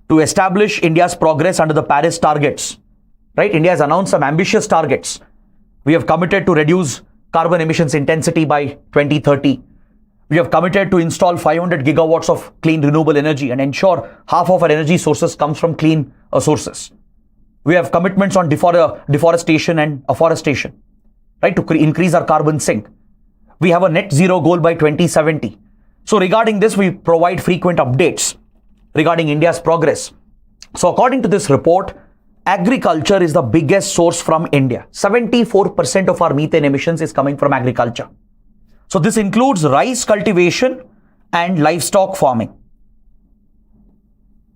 To establish India's progress under the Paris targets, right? India has announced some ambitious targets. We have committed to reduce carbon emissions intensity by 2030. We have committed to install 500 gigawatts of clean renewable energy and ensure half of our energy sources comes from clean sources. We have commitments on deforestation and afforestation, right, to increase our carbon sink. We have a net zero goal by 2070. So regarding this, we provide frequent updates regarding India's progress. So according to this report, agriculture is the biggest source from India. 74% of our methane emissions is coming from agriculture. So this includes rice cultivation and livestock farming.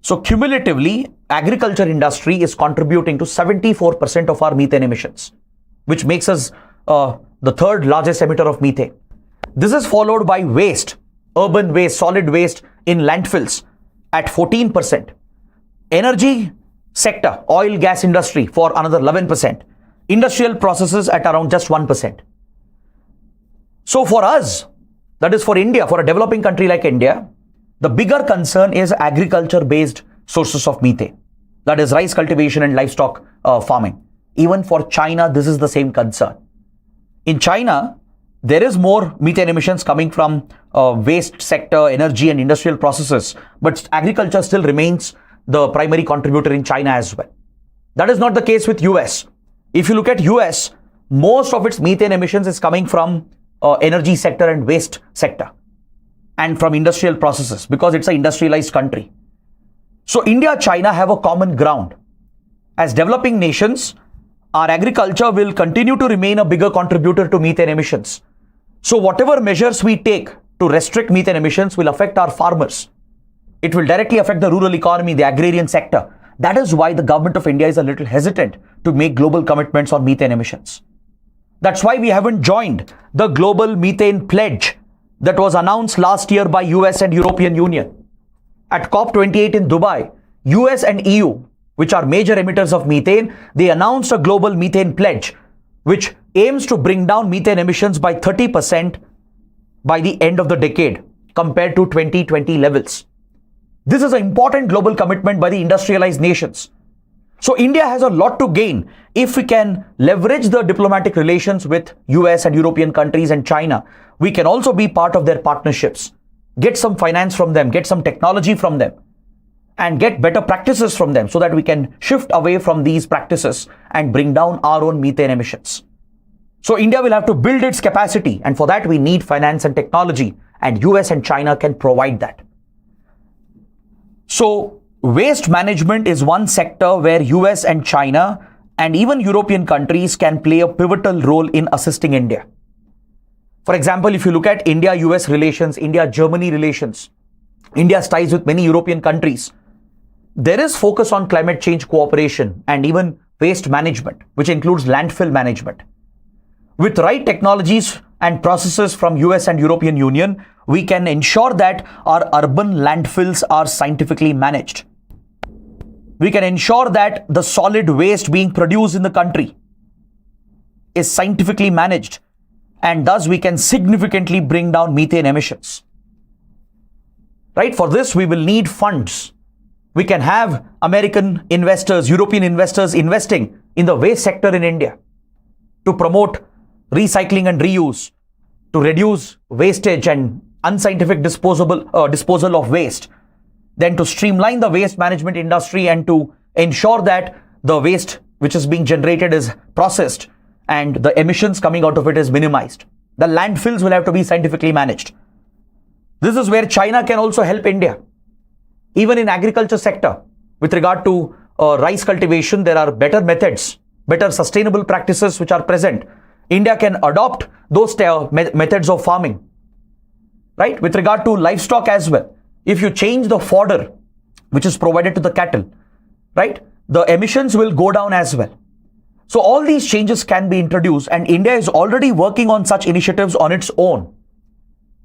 So cumulatively, agriculture industry is contributing to 74% of our methane emissions, which makes us the third largest emitter of methane. This is followed by waste, urban waste, solid waste in landfills at 14%. Energy sector, oil, gas industry for another 11%. Industrial processes at around just 1%. So for us, that is for India, for a developing country like India, the bigger concern is agriculture-based sources of methane. That is rice cultivation and livestock farming. Even for China, this is the same concern. In China, there is more methane emissions coming from waste sector, energy and industrial processes, but agriculture still remains the primary contributor in China as well. That is not the case with US. If you look at US, most of its methane emissions is coming from energy sector and waste sector and from industrial processes because it's an industrialized country. So India, China have a common ground. As developing nations, our agriculture will continue to remain a bigger contributor to methane emissions. So whatever measures we take to restrict methane emissions will affect our farmers. It will directly affect the rural economy, the agrarian sector. That is why the government of India is a little hesitant to make global commitments on methane emissions. That's why we haven't joined the global methane pledge that was announced last year by US and European Union. At COP28 in Dubai, US and EU, which are major emitters of methane, they announced a global methane pledge, which aims to bring down methane emissions by 30% by the end of the decade compared to 2020 levels. This is an important global commitment by the industrialized nations. So India has a lot to gain if we can leverage the diplomatic relations with US and European countries and China. We can also be part of their partnerships, get some finance from them, get some technology from them, and get better practices from them so that we can shift away from these practices and bring down our own methane emissions. So India will have to build its capacity, and for that we need finance and technology, and US and China can provide that. So waste management is one sector where US and China and even European countries can play a pivotal role in assisting India. For example, if you look at India-US relations, India-Germany relations, India's ties with many European countries, there is focus on climate change cooperation and even waste management, which includes landfill management. With right technologies and processes from US and European Union, we can ensure that our urban landfills are scientifically managed. We can ensure that the solid waste being produced in the country is scientifically managed, and thus we can significantly bring down methane emissions. Right? For this, we will need funds. We can have American investors, European investors investing in the waste sector in India to promote recycling and reuse, to reduce wastage and unscientific disposal of waste, then to streamline the waste management industry and to ensure that the waste which is being generated is processed and the emissions coming out of it is minimized. The landfills will have to be scientifically managed. This is where China can also help India. Even in agriculture sector, with regard to rice cultivation, there are better methods, better sustainable practices which are present. India can adopt those methods of farming. Right? With regard to livestock as well, if you change the fodder which is provided to the cattle, right, the emissions will go down as well. So all these changes can be introduced, and India is already working on such initiatives on its own.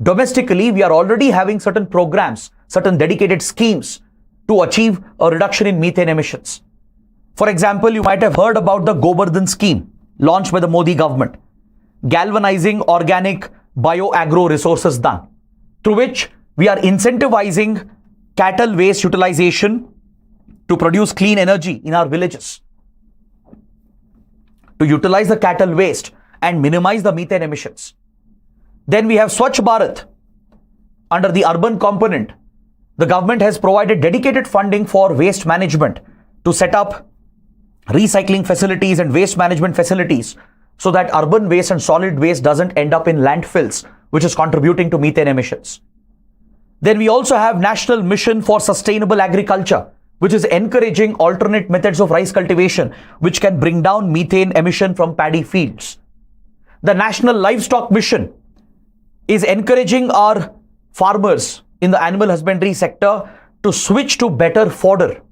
Domestically, we are already having certain programs, certain dedicated schemes to achieve a reduction in methane emissions. For example, you might have heard about the Govardhan scheme launched by the Modi government, galvanizing organic bio-agro resources done, through which we are incentivizing cattle waste utilization to produce clean energy in our villages, to utilize the cattle waste and minimize the methane emissions. Then we have Swachh Bharat. Under the urban component, the government has provided dedicated funding for waste management to set up recycling facilities and waste management facilities so that urban waste and solid waste doesn't end up in landfills, which is contributing to methane emissions. Then we also have National Mission for Sustainable Agriculture, which is encouraging alternate methods of rice cultivation, which can bring down methane emission from paddy fields. The National Livestock Mission is encouraging our farmers in the animal husbandry sector to switch to better fodder,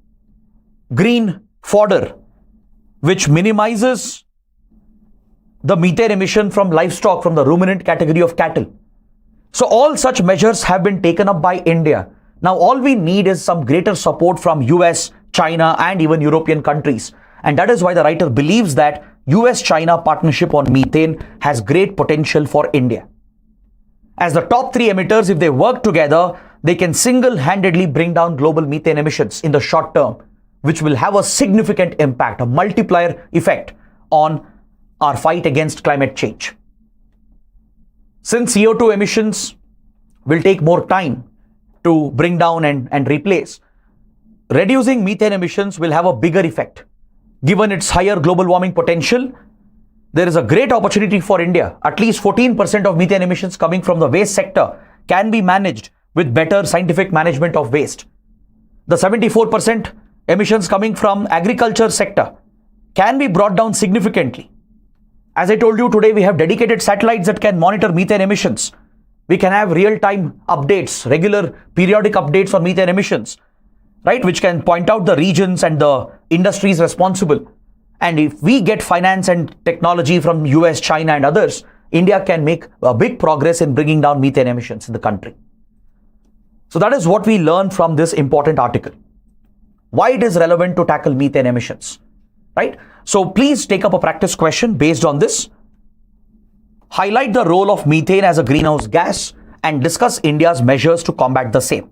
green fodder, which minimizes the methane emission from livestock, from the ruminant category of cattle. So all such measures have been taken up by India. Now all we need is some greater support from US, China and even European countries. And that is why the writer believes that US-China partnership on methane has great potential for India. As the top three emitters, if they work together, they can single-handedly bring down global methane emissions in the short term, which will have a significant impact, a multiplier effect on our fight against climate change. Since CO2 emissions will take more time to bring down and replace, reducing methane emissions will have a bigger effect. Given its higher global warming potential, there is a great opportunity for India. At least 14% of methane emissions coming from the waste sector can be managed with better scientific management of waste. The 74% emissions coming from agriculture sector can be brought down significantly. As I told you today, we have dedicated satellites that can monitor methane emissions. We can have real-time updates, regular periodic updates on methane emissions, right? Which can point out the regions and the industries responsible. And if we get finance and technology from US, China and others, India can make a big progress in bringing down methane emissions in the country. So that is what we learn from this important article. Why it is relevant to tackle methane emissions, right? So please take up a practice question based on this. Highlight the role of methane as a greenhouse gas and discuss India's measures to combat the same.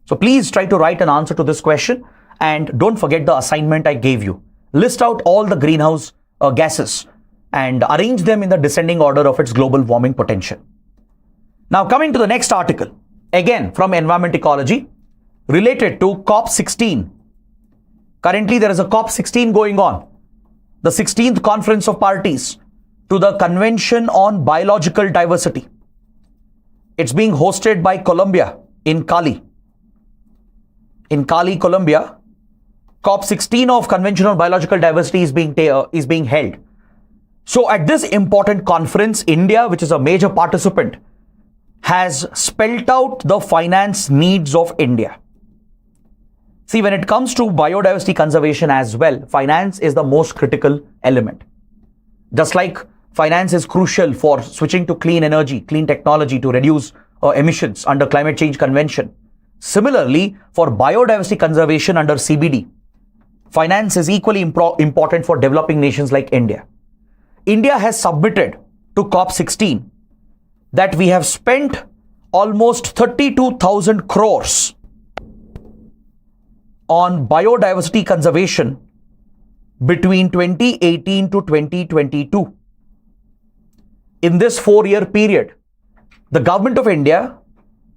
So please try to write an answer to this question and don't forget the assignment I gave you. List out all the greenhouse gases and arrange them in the descending order of its global warming potential. Now coming to the next article, again from Environment Ecology, related to COP16. Currently there is a COP16 going on, the 16th Conference of Parties to the Convention on Biological Diversity. It's being hosted by Colombia in Cali. In Cali, Colombia, COP16 of Convention on Biological Diversity is being held. So at this important conference, India, which is a major participant, has spelt out the finance needs of India. See, when it comes to biodiversity conservation as well, finance is the most critical element. Just like finance is crucial for switching to clean energy, clean technology to reduce emissions under Climate Change Convention. Similarly, for biodiversity conservation under CBD, finance is equally important for developing nations like India. India has submitted to COP16 that we have spent almost 32,000 crores on biodiversity conservation between 2018 to 2022. In this 4-year period, the government of India,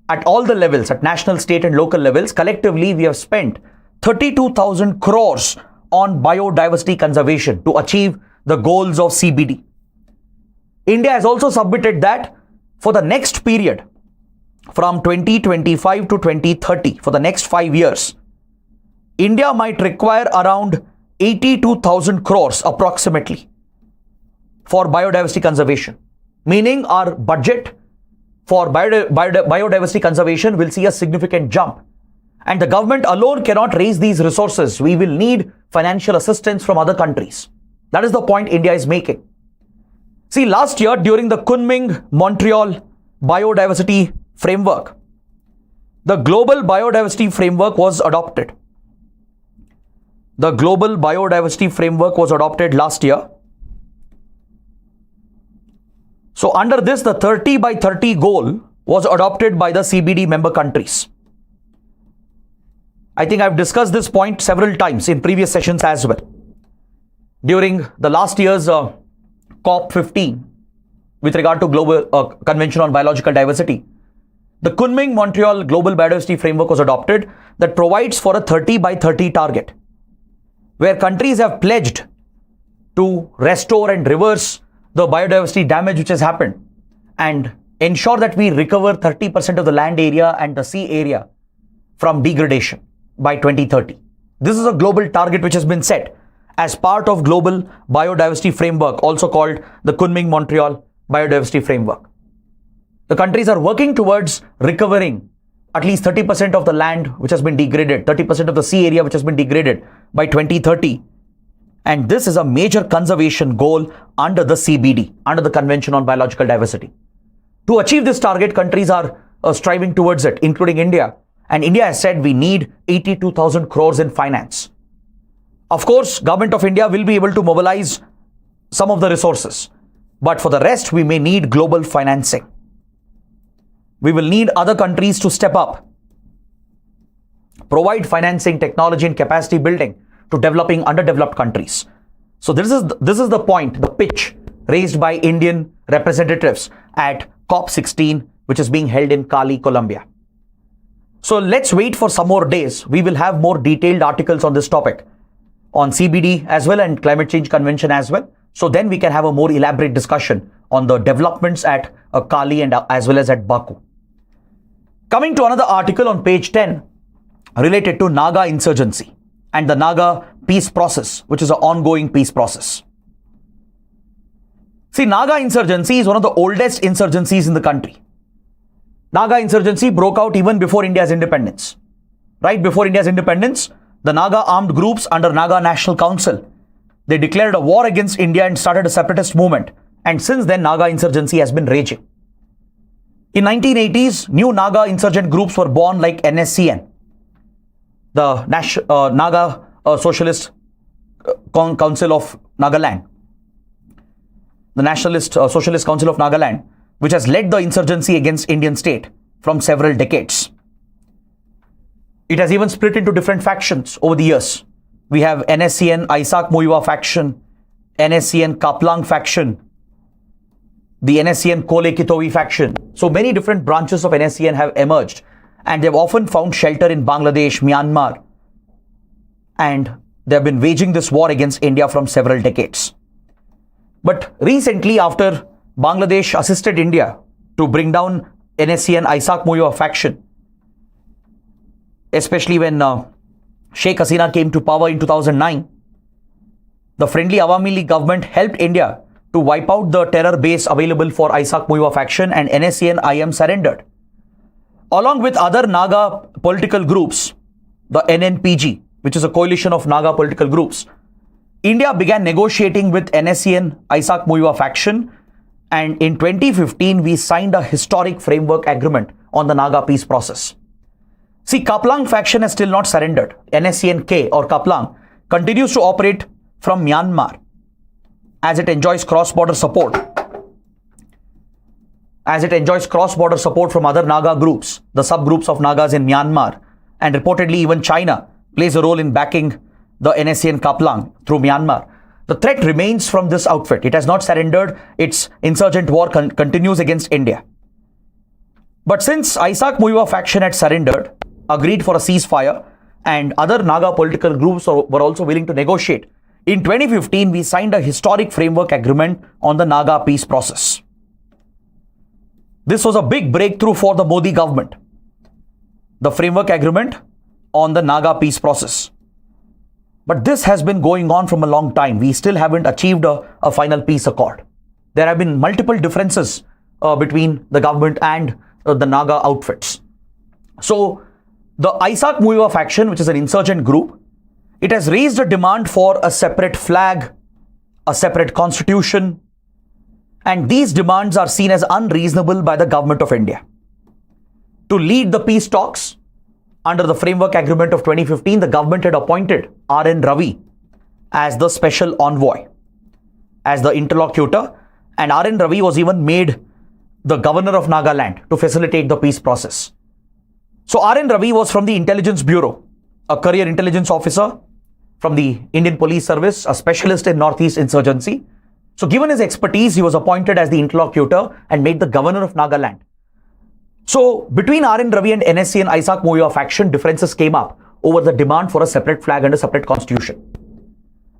at all the levels, at national, state and local levels, collectively we have spent 32,000 crores on biodiversity conservation to achieve the goals of CBD. India has also submitted that for the next period, from 2025 to 2030, for the next 5 years, India might require around 82,000 crores approximately for biodiversity conservation, meaning our budget for biodiversity conservation will see a significant jump. And the government alone cannot raise these resources. We will need financial assistance from other countries. That is the point India is making. See, last year during the Kunming-Montreal Biodiversity Framework, the Global Biodiversity Framework was adopted. The Global Biodiversity Framework was adopted last year. So under this, the 30 by 30 goal was adopted by the CBD member countries. I think I've discussed this point several times in previous sessions as well. During the last year's COP15, with regard to Global Convention on Biological Diversity, the Kunming-Montreal Global Biodiversity Framework was adopted that provides for a 30 by 30 target, where countries have pledged to restore and reverse the biodiversity damage which has happened and ensure that we recover 30% of the land area and the sea area from degradation by 2030. This is a global target which has been set as part of Global Biodiversity Framework, also called the Kunming-Montreal Biodiversity Framework. The countries are working towards recovering at least 30% of the land which has been degraded, 30% of the sea area which has been degraded by 2030. And this is a major conservation goal under the CBD, under the Convention on Biological Diversity. To achieve this target, countries are striving towards it, including India. And India has said we need 82,000 crores in finance. Of course, Government of India will be able to mobilize some of the resources. But for the rest, we may need global financing. We will need other countries to step up, provide financing, technology and capacity building to developing underdeveloped countries. So this is the point, the pitch raised by Indian representatives at COP16, which is being held in Cali, Colombia. So let's wait for some more days. We will have more detailed articles on this topic, on CBD as well and Climate Change Convention as well. So then we can have a more elaborate discussion on the developments at Cali and as well as at Baku. Coming to another article on page 10 related to Naga insurgency and the Naga peace process, which is an ongoing peace process. See, Naga insurgency is one of the oldest insurgencies in the country. Naga insurgency broke out even before India's independence. Right before India's independence, the Naga armed groups under Naga National Council, they declared a war against India and started a separatist movement. And since then, Naga insurgency has been raging. In 1980s, new Naga insurgent groups were born like NSCN, the Naga Socialist Council of Nagaland, the Nationalist Socialist Council of Nagaland, which has led the insurgency against Indian state from several decades. It has even split into different factions over the years. We have NSCN Isaac Muiwa faction, NSCN Kaplang faction, the NSCN Kole Kitowi faction. So many different branches of NSCN have emerged and they've often found shelter in Bangladesh, Myanmar, and they have been waging this war against India from several decades. But recently, after Bangladesh assisted India to bring down NSCN Isaac Muiwa faction, especially when Sheikh Hasina came to power in 2009, the friendly Awami League government helped India to wipe out the terror base available for Isaac Muiwa faction, and NSCN IM surrendered. Along with other Naga political groups, the NNPG, which is a coalition of Naga political groups, India began negotiating with NSCN Isaac Muiwa faction, and in 2015 we signed a historic framework agreement on the Naga peace process. See, Kaplang faction has still not surrendered. NSCN-K or Kaplang continues to operate from Myanmar as it enjoys cross-border support. From other Naga groups, the subgroups of Nagas in Myanmar, and reportedly even China plays a role in backing the NSCN Kaplang through Myanmar. The threat remains from this outfit. It has not surrendered. Its insurgent war continues against India. But since Isaac Muiwa faction had surrendered, agreed for a ceasefire, and other Naga political groups were also willing to negotiate, in 2015 we signed a historic framework agreement on the Naga peace process. This was a big breakthrough for the Modi government, the framework agreement on the Naga peace process. But this has been going on from a long time. We still haven't achieved a final peace accord. There have been multiple differences between the government and the Naga outfits. So the Isaac Muiwa faction, which is an insurgent group, it has raised a demand for a separate flag, a separate constitution, and these demands are seen as unreasonable by the government of India. To lead the peace talks, under the framework agreement of 2015, the government had appointed R.N. Ravi as the special envoy, as the interlocutor, and R.N. Ravi was even made the governor of Nagaland to facilitate the peace process. So R.N. Ravi was from the Intelligence Bureau, a career intelligence officer from the Indian Police Service, a specialist in Northeast insurgency. So given his expertise, he was appointed as the interlocutor and made the governor of Nagaland. So between R.N. Ravi and NSCN Isaac Muiwa faction, differences came up over the demand for a separate flag and a separate constitution.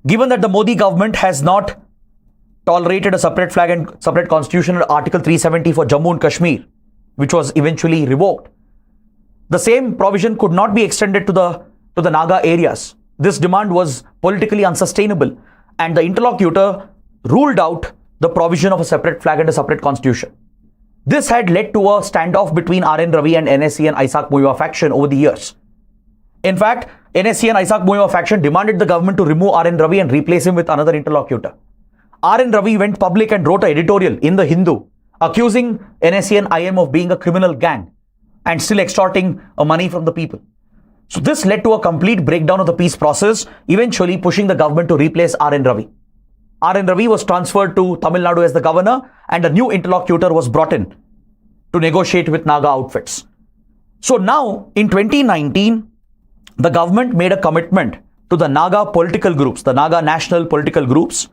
Given that the Modi government has not tolerated a separate flag and separate constitution under Article 370 for Jammu and Kashmir, which was eventually revoked, the same provision could not be extended to the Naga areas. This demand was politically unsustainable, and the interlocutor ruled out the provision of a separate flag and a separate constitution. This had led to a standoff between RN Ravi and NSE and Isaac Muiwa faction over the years. In fact, NSE and Isaac Muiwa faction demanded the government to remove RN Ravi and replace him with another interlocutor. RN Ravi went public and wrote an editorial in The Hindu accusing NSE and IM of being a criminal gang and still extorting money from the people. So this led to a complete breakdown of the peace process, eventually pushing the government to replace RN Ravi. RN Ravi was transferred to Tamil Nadu as the governor, and a new interlocutor was brought in to negotiate with Naga outfits. So now, in 2019, the government made a commitment to the Naga political groups, the Naga national political groups.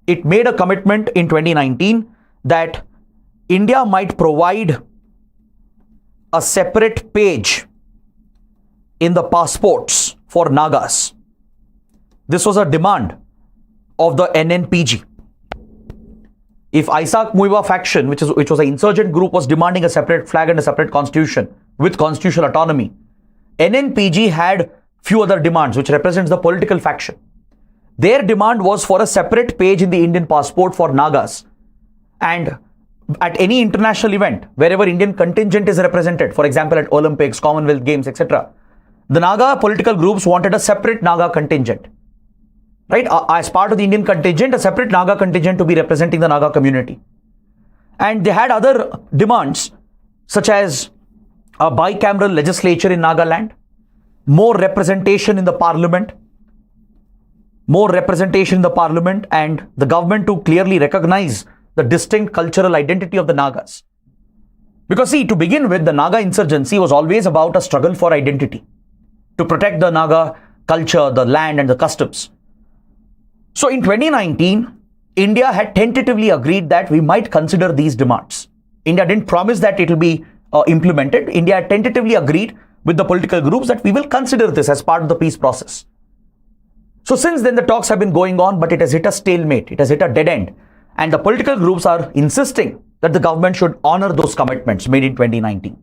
It made a commitment in 2019 that India might provide a separate page in the passports for Nagas. This was a demand of the NNPG. If Isaac Muiwa faction, which was an insurgent group, was demanding a separate flag and a separate constitution with constitutional autonomy, NNPG had few other demands, which represents the political faction. Their demand was for a separate page in the Indian passport for Nagas. And at any international event, wherever Indian contingent is represented, for example, at Olympics, Commonwealth Games, etc., the Naga political groups wanted a separate Naga contingent. Right? As part of the Indian contingent, a separate Naga contingent to be representing the Naga community. And they had other demands, such as a bicameral legislature in Nagaland, more representation in the parliament, and the government to clearly recognize the distinct cultural identity of the Nagas. Because see, to begin with, the Naga insurgency was always about a struggle for identity, to protect the Naga culture, the land and the customs. So in 2019, India had tentatively agreed that we might consider these demands. India didn't promise that it will be implemented. India had tentatively agreed with the political groups that we will consider this as part of the peace process. So since then, the talks have been going on, but it has hit a stalemate. It has hit a dead end. And the political groups are insisting that the government should honor those commitments made in 2019.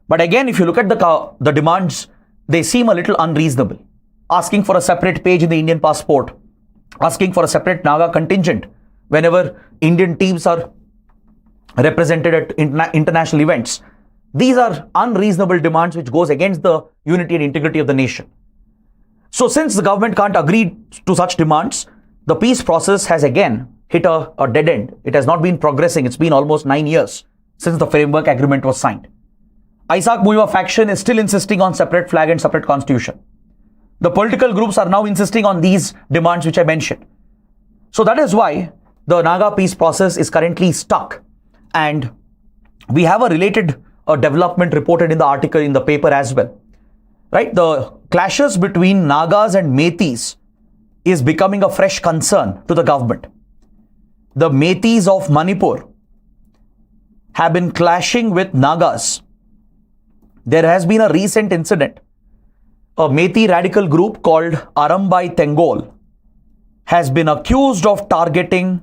But again, if you look at the demands, they seem a little unreasonable. Asking for a separate page in the Indian passport, asking for a separate Naga contingent whenever Indian teams are represented at international events. These are unreasonable demands which goes against the unity and integrity of the nation. So since the government can't agree to such demands, the peace process has again hit a dead end. It has not been progressing. It's been almost 9 years since the framework agreement was signed. Isaac Muiwa faction is still insisting on separate flag and separate constitution. The political groups are now insisting on these demands which I mentioned. So that is why the Naga peace process is currently stuck. And we have a related development reported in the article in the paper as well. Right? The clashes between Nagas and Metis is becoming a fresh concern to the government. The Metis of Manipur have been clashing with Nagas. There has been a recent incident. A Metis radical group called Arambai Tengol has been accused of targeting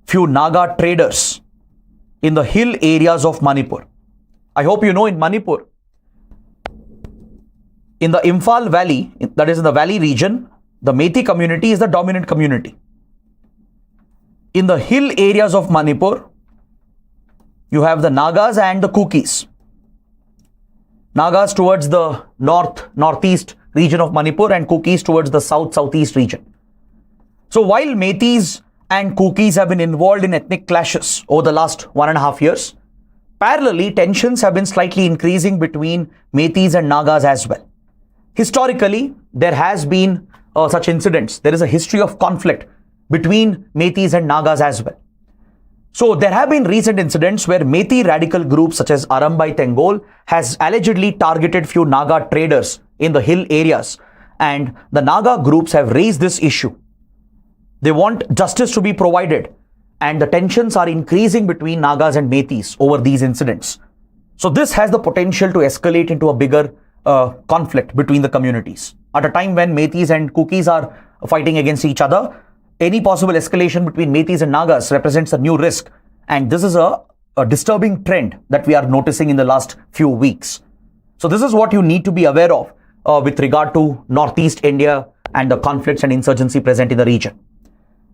few Naga traders in the hill areas of Manipur. I hope you know, in Manipur, in the Imphal Valley, that is in the valley region, the Metis community is the dominant community. In the hill areas of Manipur, you have the Nagas and the Kukis. Nagas towards the northeast region of Manipur and Kukis towards the southeast region. So while Metis and Kukis have been involved in ethnic clashes over the last 1.5 years, parallelly tensions have been slightly increasing between Metis and Nagas as well. Historically, there has been such incidents. There is a history of conflict between Metis and Nagas as well. So there have been recent incidents where Metis radical groups such as Arambai Tengol has allegedly targeted few Naga traders in the hill areas, and the Naga groups have raised this issue. They want justice to be provided, and the tensions are increasing between Nagas and Metis over these incidents. So this has the potential to escalate into a bigger conflict between the communities. At a time when Metis and Kukis are fighting against each other, any possible escalation between Metis and Nagas represents a new risk. And this is a disturbing trend that we are noticing in the last few weeks. So this is what you need to be aware of with regard to Northeast India and the conflicts and insurgency present in the region.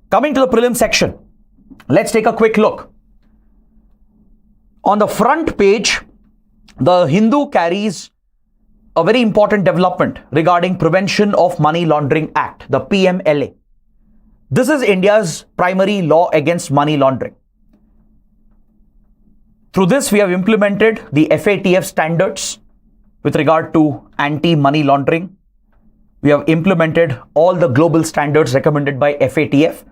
Coming to the prelim section, let's take a quick look. On the front page, the Hindu carries a very important development regarding Prevention of Money Laundering Act, the PMLA. This is India's primary law against money laundering. Through this, we have implemented the FATF standards with regard to anti-money laundering. We have implemented all the global standards recommended by FATF,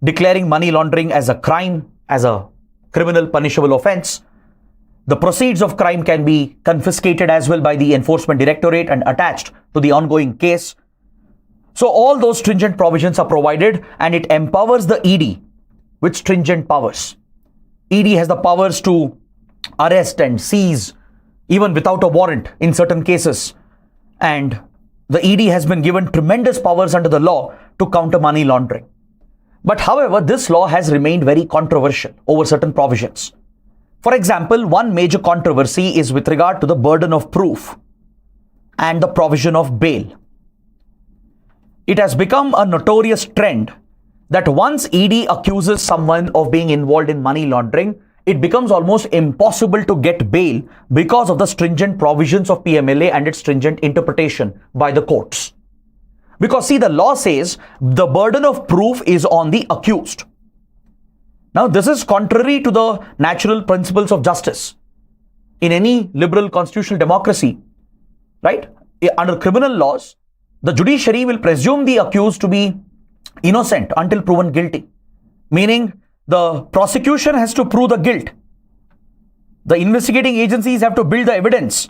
declaring money laundering as a crime, as a criminal punishable offense. The proceeds of crime can be confiscated as well by the Enforcement Directorate and attached to the ongoing case. So all those stringent provisions are provided, and it empowers the ED with stringent powers. ED has the powers to arrest and seize even without a warrant in certain cases. And the ED has been given tremendous powers under the law to counter money laundering. But however, this law has remained very controversial over certain provisions. For example, one major controversy is with regard to the burden of proof and the provision of bail. It has become a notorious trend that once ED accuses someone of being involved in money laundering, it becomes almost impossible to get bail because of the stringent provisions of PMLA and its stringent interpretation by the courts. Because see, the law says the burden of proof is on the accused. Now, this is contrary to the natural principles of justice. In any liberal constitutional democracy, right, under criminal laws, the judiciary will presume the accused to be innocent until proven guilty. Meaning, the prosecution has to prove the guilt. The investigating agencies have to build the evidence,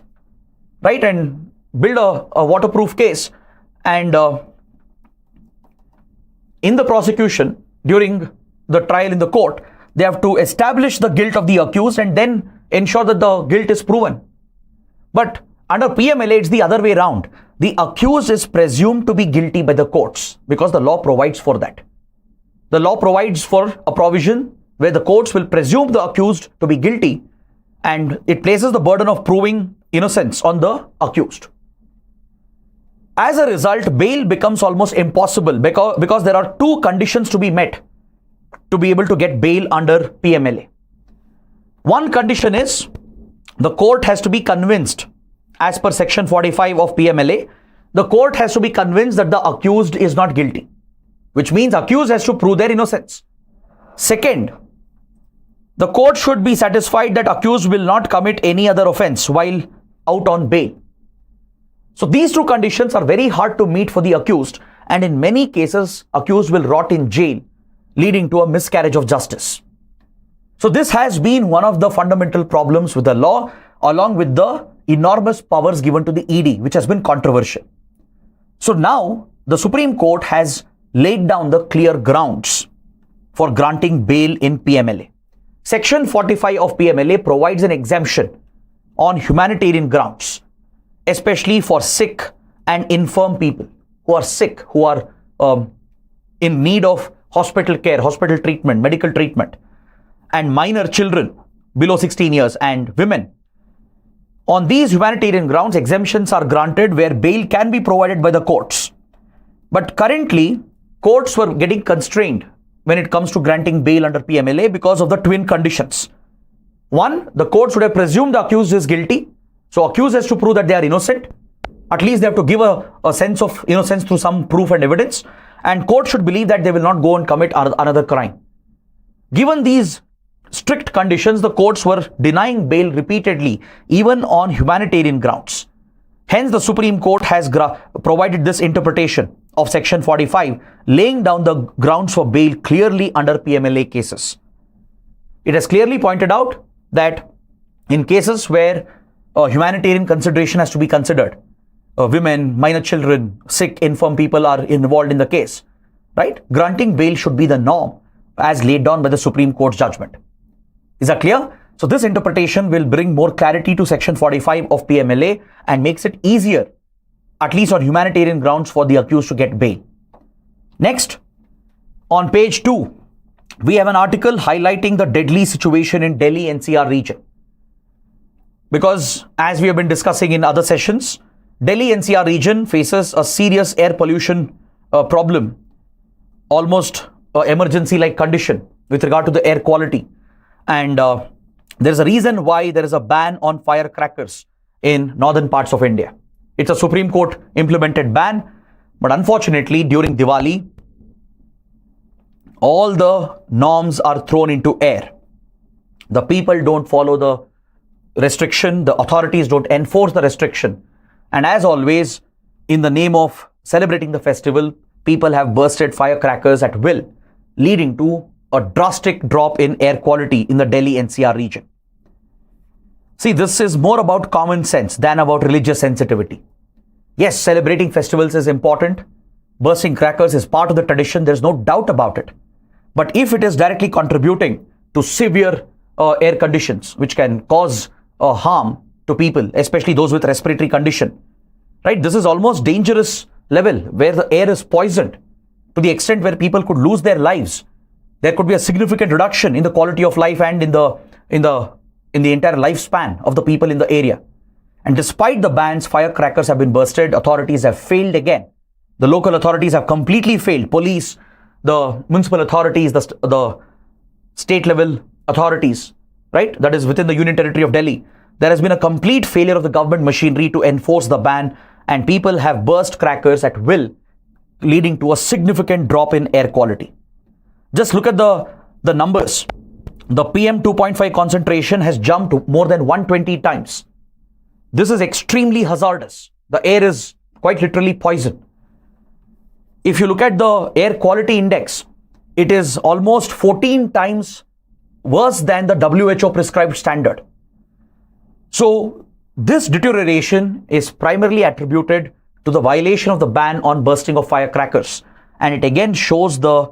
right, and build a waterproof case. And in the prosecution, during the trial in the court, they have to establish the guilt of the accused and then ensure that the guilt is proven. But under PMLA, it's the other way around. The accused is presumed to be guilty by the courts because the law provides for that. The law provides for a provision where the courts will presume the accused to be guilty, and it places the burden of proving innocence on the accused. As a result, bail becomes almost impossible because there are two conditions to be met to be able to get bail under PMLA. One condition is the court has to be convinced, as per section 45 of PMLA, the court has to be convinced that the accused is not guilty, which means accused has to prove their innocence. Second, the court should be satisfied that accused will not commit any other offense while out on bail. So these two conditions are very hard to meet for the accused, and in many cases, accused will rot in jail, leading to a miscarriage of justice. So this has been one of the fundamental problems with the law, along with the enormous powers given to the ED, which has been controversial. So now the Supreme Court has laid down the clear grounds for granting bail in PMLA. Section 45 of PMLA provides an exemption on humanitarian grounds, especially for sick and infirm people who are sick, who are in need of hospital care, hospital treatment, medical treatment, and minor children below 16 years and women. On these humanitarian grounds, exemptions are granted where bail can be provided by the courts. But currently, courts were getting constrained when it comes to granting bail under PMLA because of the twin conditions. One, the courts would have presumed the accused is guilty. So accused has to prove that they are innocent. At least they have to give a sense of innocence through some proof and evidence. And court should believe that they will not go and commit another crime. Given these strict conditions, the courts were denying bail repeatedly, even on humanitarian grounds. Hence, the Supreme Court has provided this interpretation of Section 45, laying down the grounds for bail clearly under PMLA cases. It has clearly pointed out that in cases where humanitarian consideration has to be considered, women, minor children, sick, infirm people are involved in the case, right? Granting bail should be the norm as laid down by the Supreme Court's judgment. Is that clear? So this interpretation will bring more clarity to Section 45 of PMLA and makes it easier, at least on humanitarian grounds, for the accused to get bail. Next, on page 2, we have an article highlighting the deadly situation in Delhi NCR region. Because as we have been discussing in other sessions, Delhi NCR region faces a serious air pollution problem, almost emergency-like condition with regard to the air quality. And There's a reason why there is a ban on firecrackers in northern parts of India. It's a Supreme Court implemented ban, but unfortunately during Diwali, all the norms are thrown into air. The people don't follow the restriction, the authorities don't enforce the restriction. And as always, in the name of celebrating the festival, people have bursted firecrackers at will, leading to a drastic drop in air quality in the Delhi NCR region. See, this is more about common sense than about religious sensitivity. Yes, celebrating festivals is important. Bursting crackers is part of the tradition, there's no doubt about it. But if it is directly contributing to severe air conditions, which can cause harm to people, especially those with respiratory condition, right? This is almost dangerous level where the air is poisoned to the extent where people could lose their lives. There could be a significant reduction in the quality of life and in the entire lifespan of the people in the area. And despite the bans, firecrackers have been bursted. Authorities have failed again. The local authorities have completely failed. Police, the municipal authorities, the state level authorities, right? That is within the Union Territory of Delhi. There has been a complete failure of the government machinery to enforce the ban, and people have burst crackers at will, leading to a significant drop in air quality. Just look at the numbers. The PM 2.5 concentration has jumped to more than 120 times. This is extremely hazardous. The air is quite literally poison. If you look at the air quality index, it is almost 14 times worse than the WHO prescribed standard. So this deterioration is primarily attributed to the violation of the ban on bursting of firecrackers. And it again shows the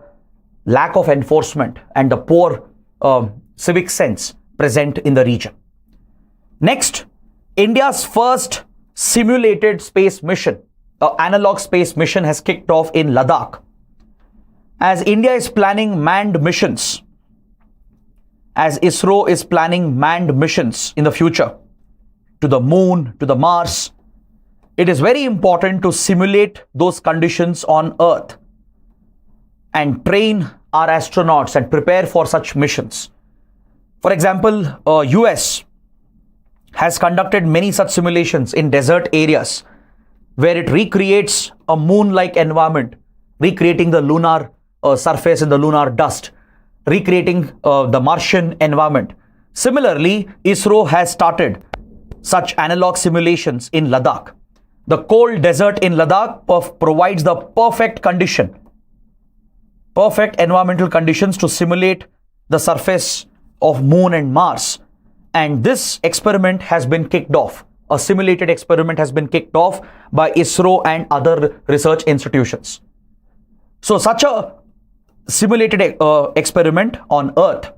lack of enforcement and the poor civic sense present in the region. Next, India's first simulated space mission, analog space mission, has kicked off in Ladakh. As India is planning manned missions, as ISRO is planning manned missions in the future to the moon, to the Mars, it is very important to simulate those conditions on Earth and train our astronauts and prepare for such missions. For example, US has conducted many such simulations in desert areas where it recreates a moon-like environment, recreating the lunar surface and the lunar dust, recreating the Martian environment. Similarly, ISRO has started such analog simulations in Ladakh. The cold desert in Ladakh provides the perfect environmental conditions to simulate the surface of Moon and Mars. And this experiment has been kicked off. A simulated experiment has been kicked off by ISRO and other research institutions. So such a simulated experiment on Earth,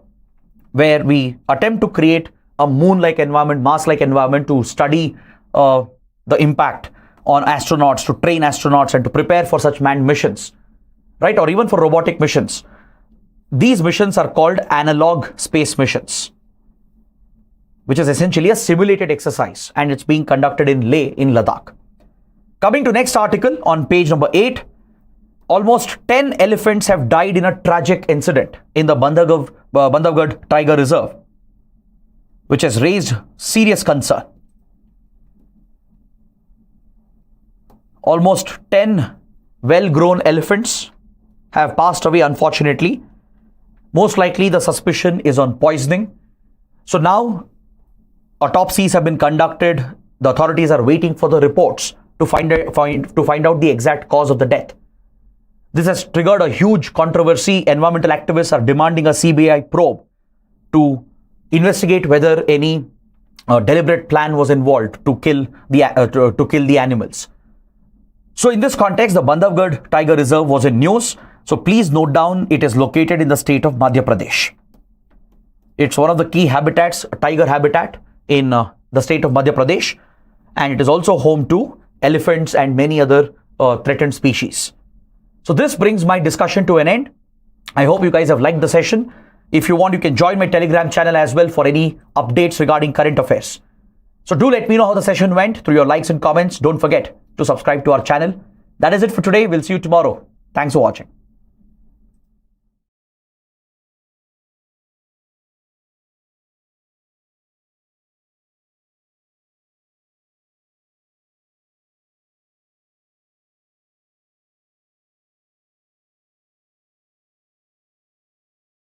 where we attempt to create a moon-like environment, Mars-like environment to study the impact on astronauts, to train astronauts and to prepare for such manned missions, right? Or even for robotic missions. These missions are called analog space missions, which is essentially a simulated exercise, and it's being conducted in Leh in Ladakh. Coming to next article on page number 8, almost 10 elephants have died in a tragic incident in the Bandhavgarh Tiger Reserve, which has raised serious concern. Almost 10 well-grown elephants have passed away, unfortunately. Most likely the suspicion is on poisoning. So now autopsies have been conducted. The authorities are waiting for the reports to find out the exact cause of the death. This has triggered a huge controversy. Environmental activists are demanding a CBI probe to investigate whether any deliberate plan was involved to kill the animals. So in this context, the Bandhavgarh Tiger Reserve was in news. So please note down, it is located in the state of Madhya Pradesh. It's one of the key habitats, tiger habitat in the state of Madhya Pradesh, and it is also home to elephants and many other threatened species. So this brings my discussion to an end. I hope you guys have liked the session. If you want, you can join my Telegram channel as well for any updates regarding current affairs. So do let me know how the session went through your likes and comments. Don't forget to subscribe to our channel. That is it for today. We'll see you tomorrow. Thanks for watching.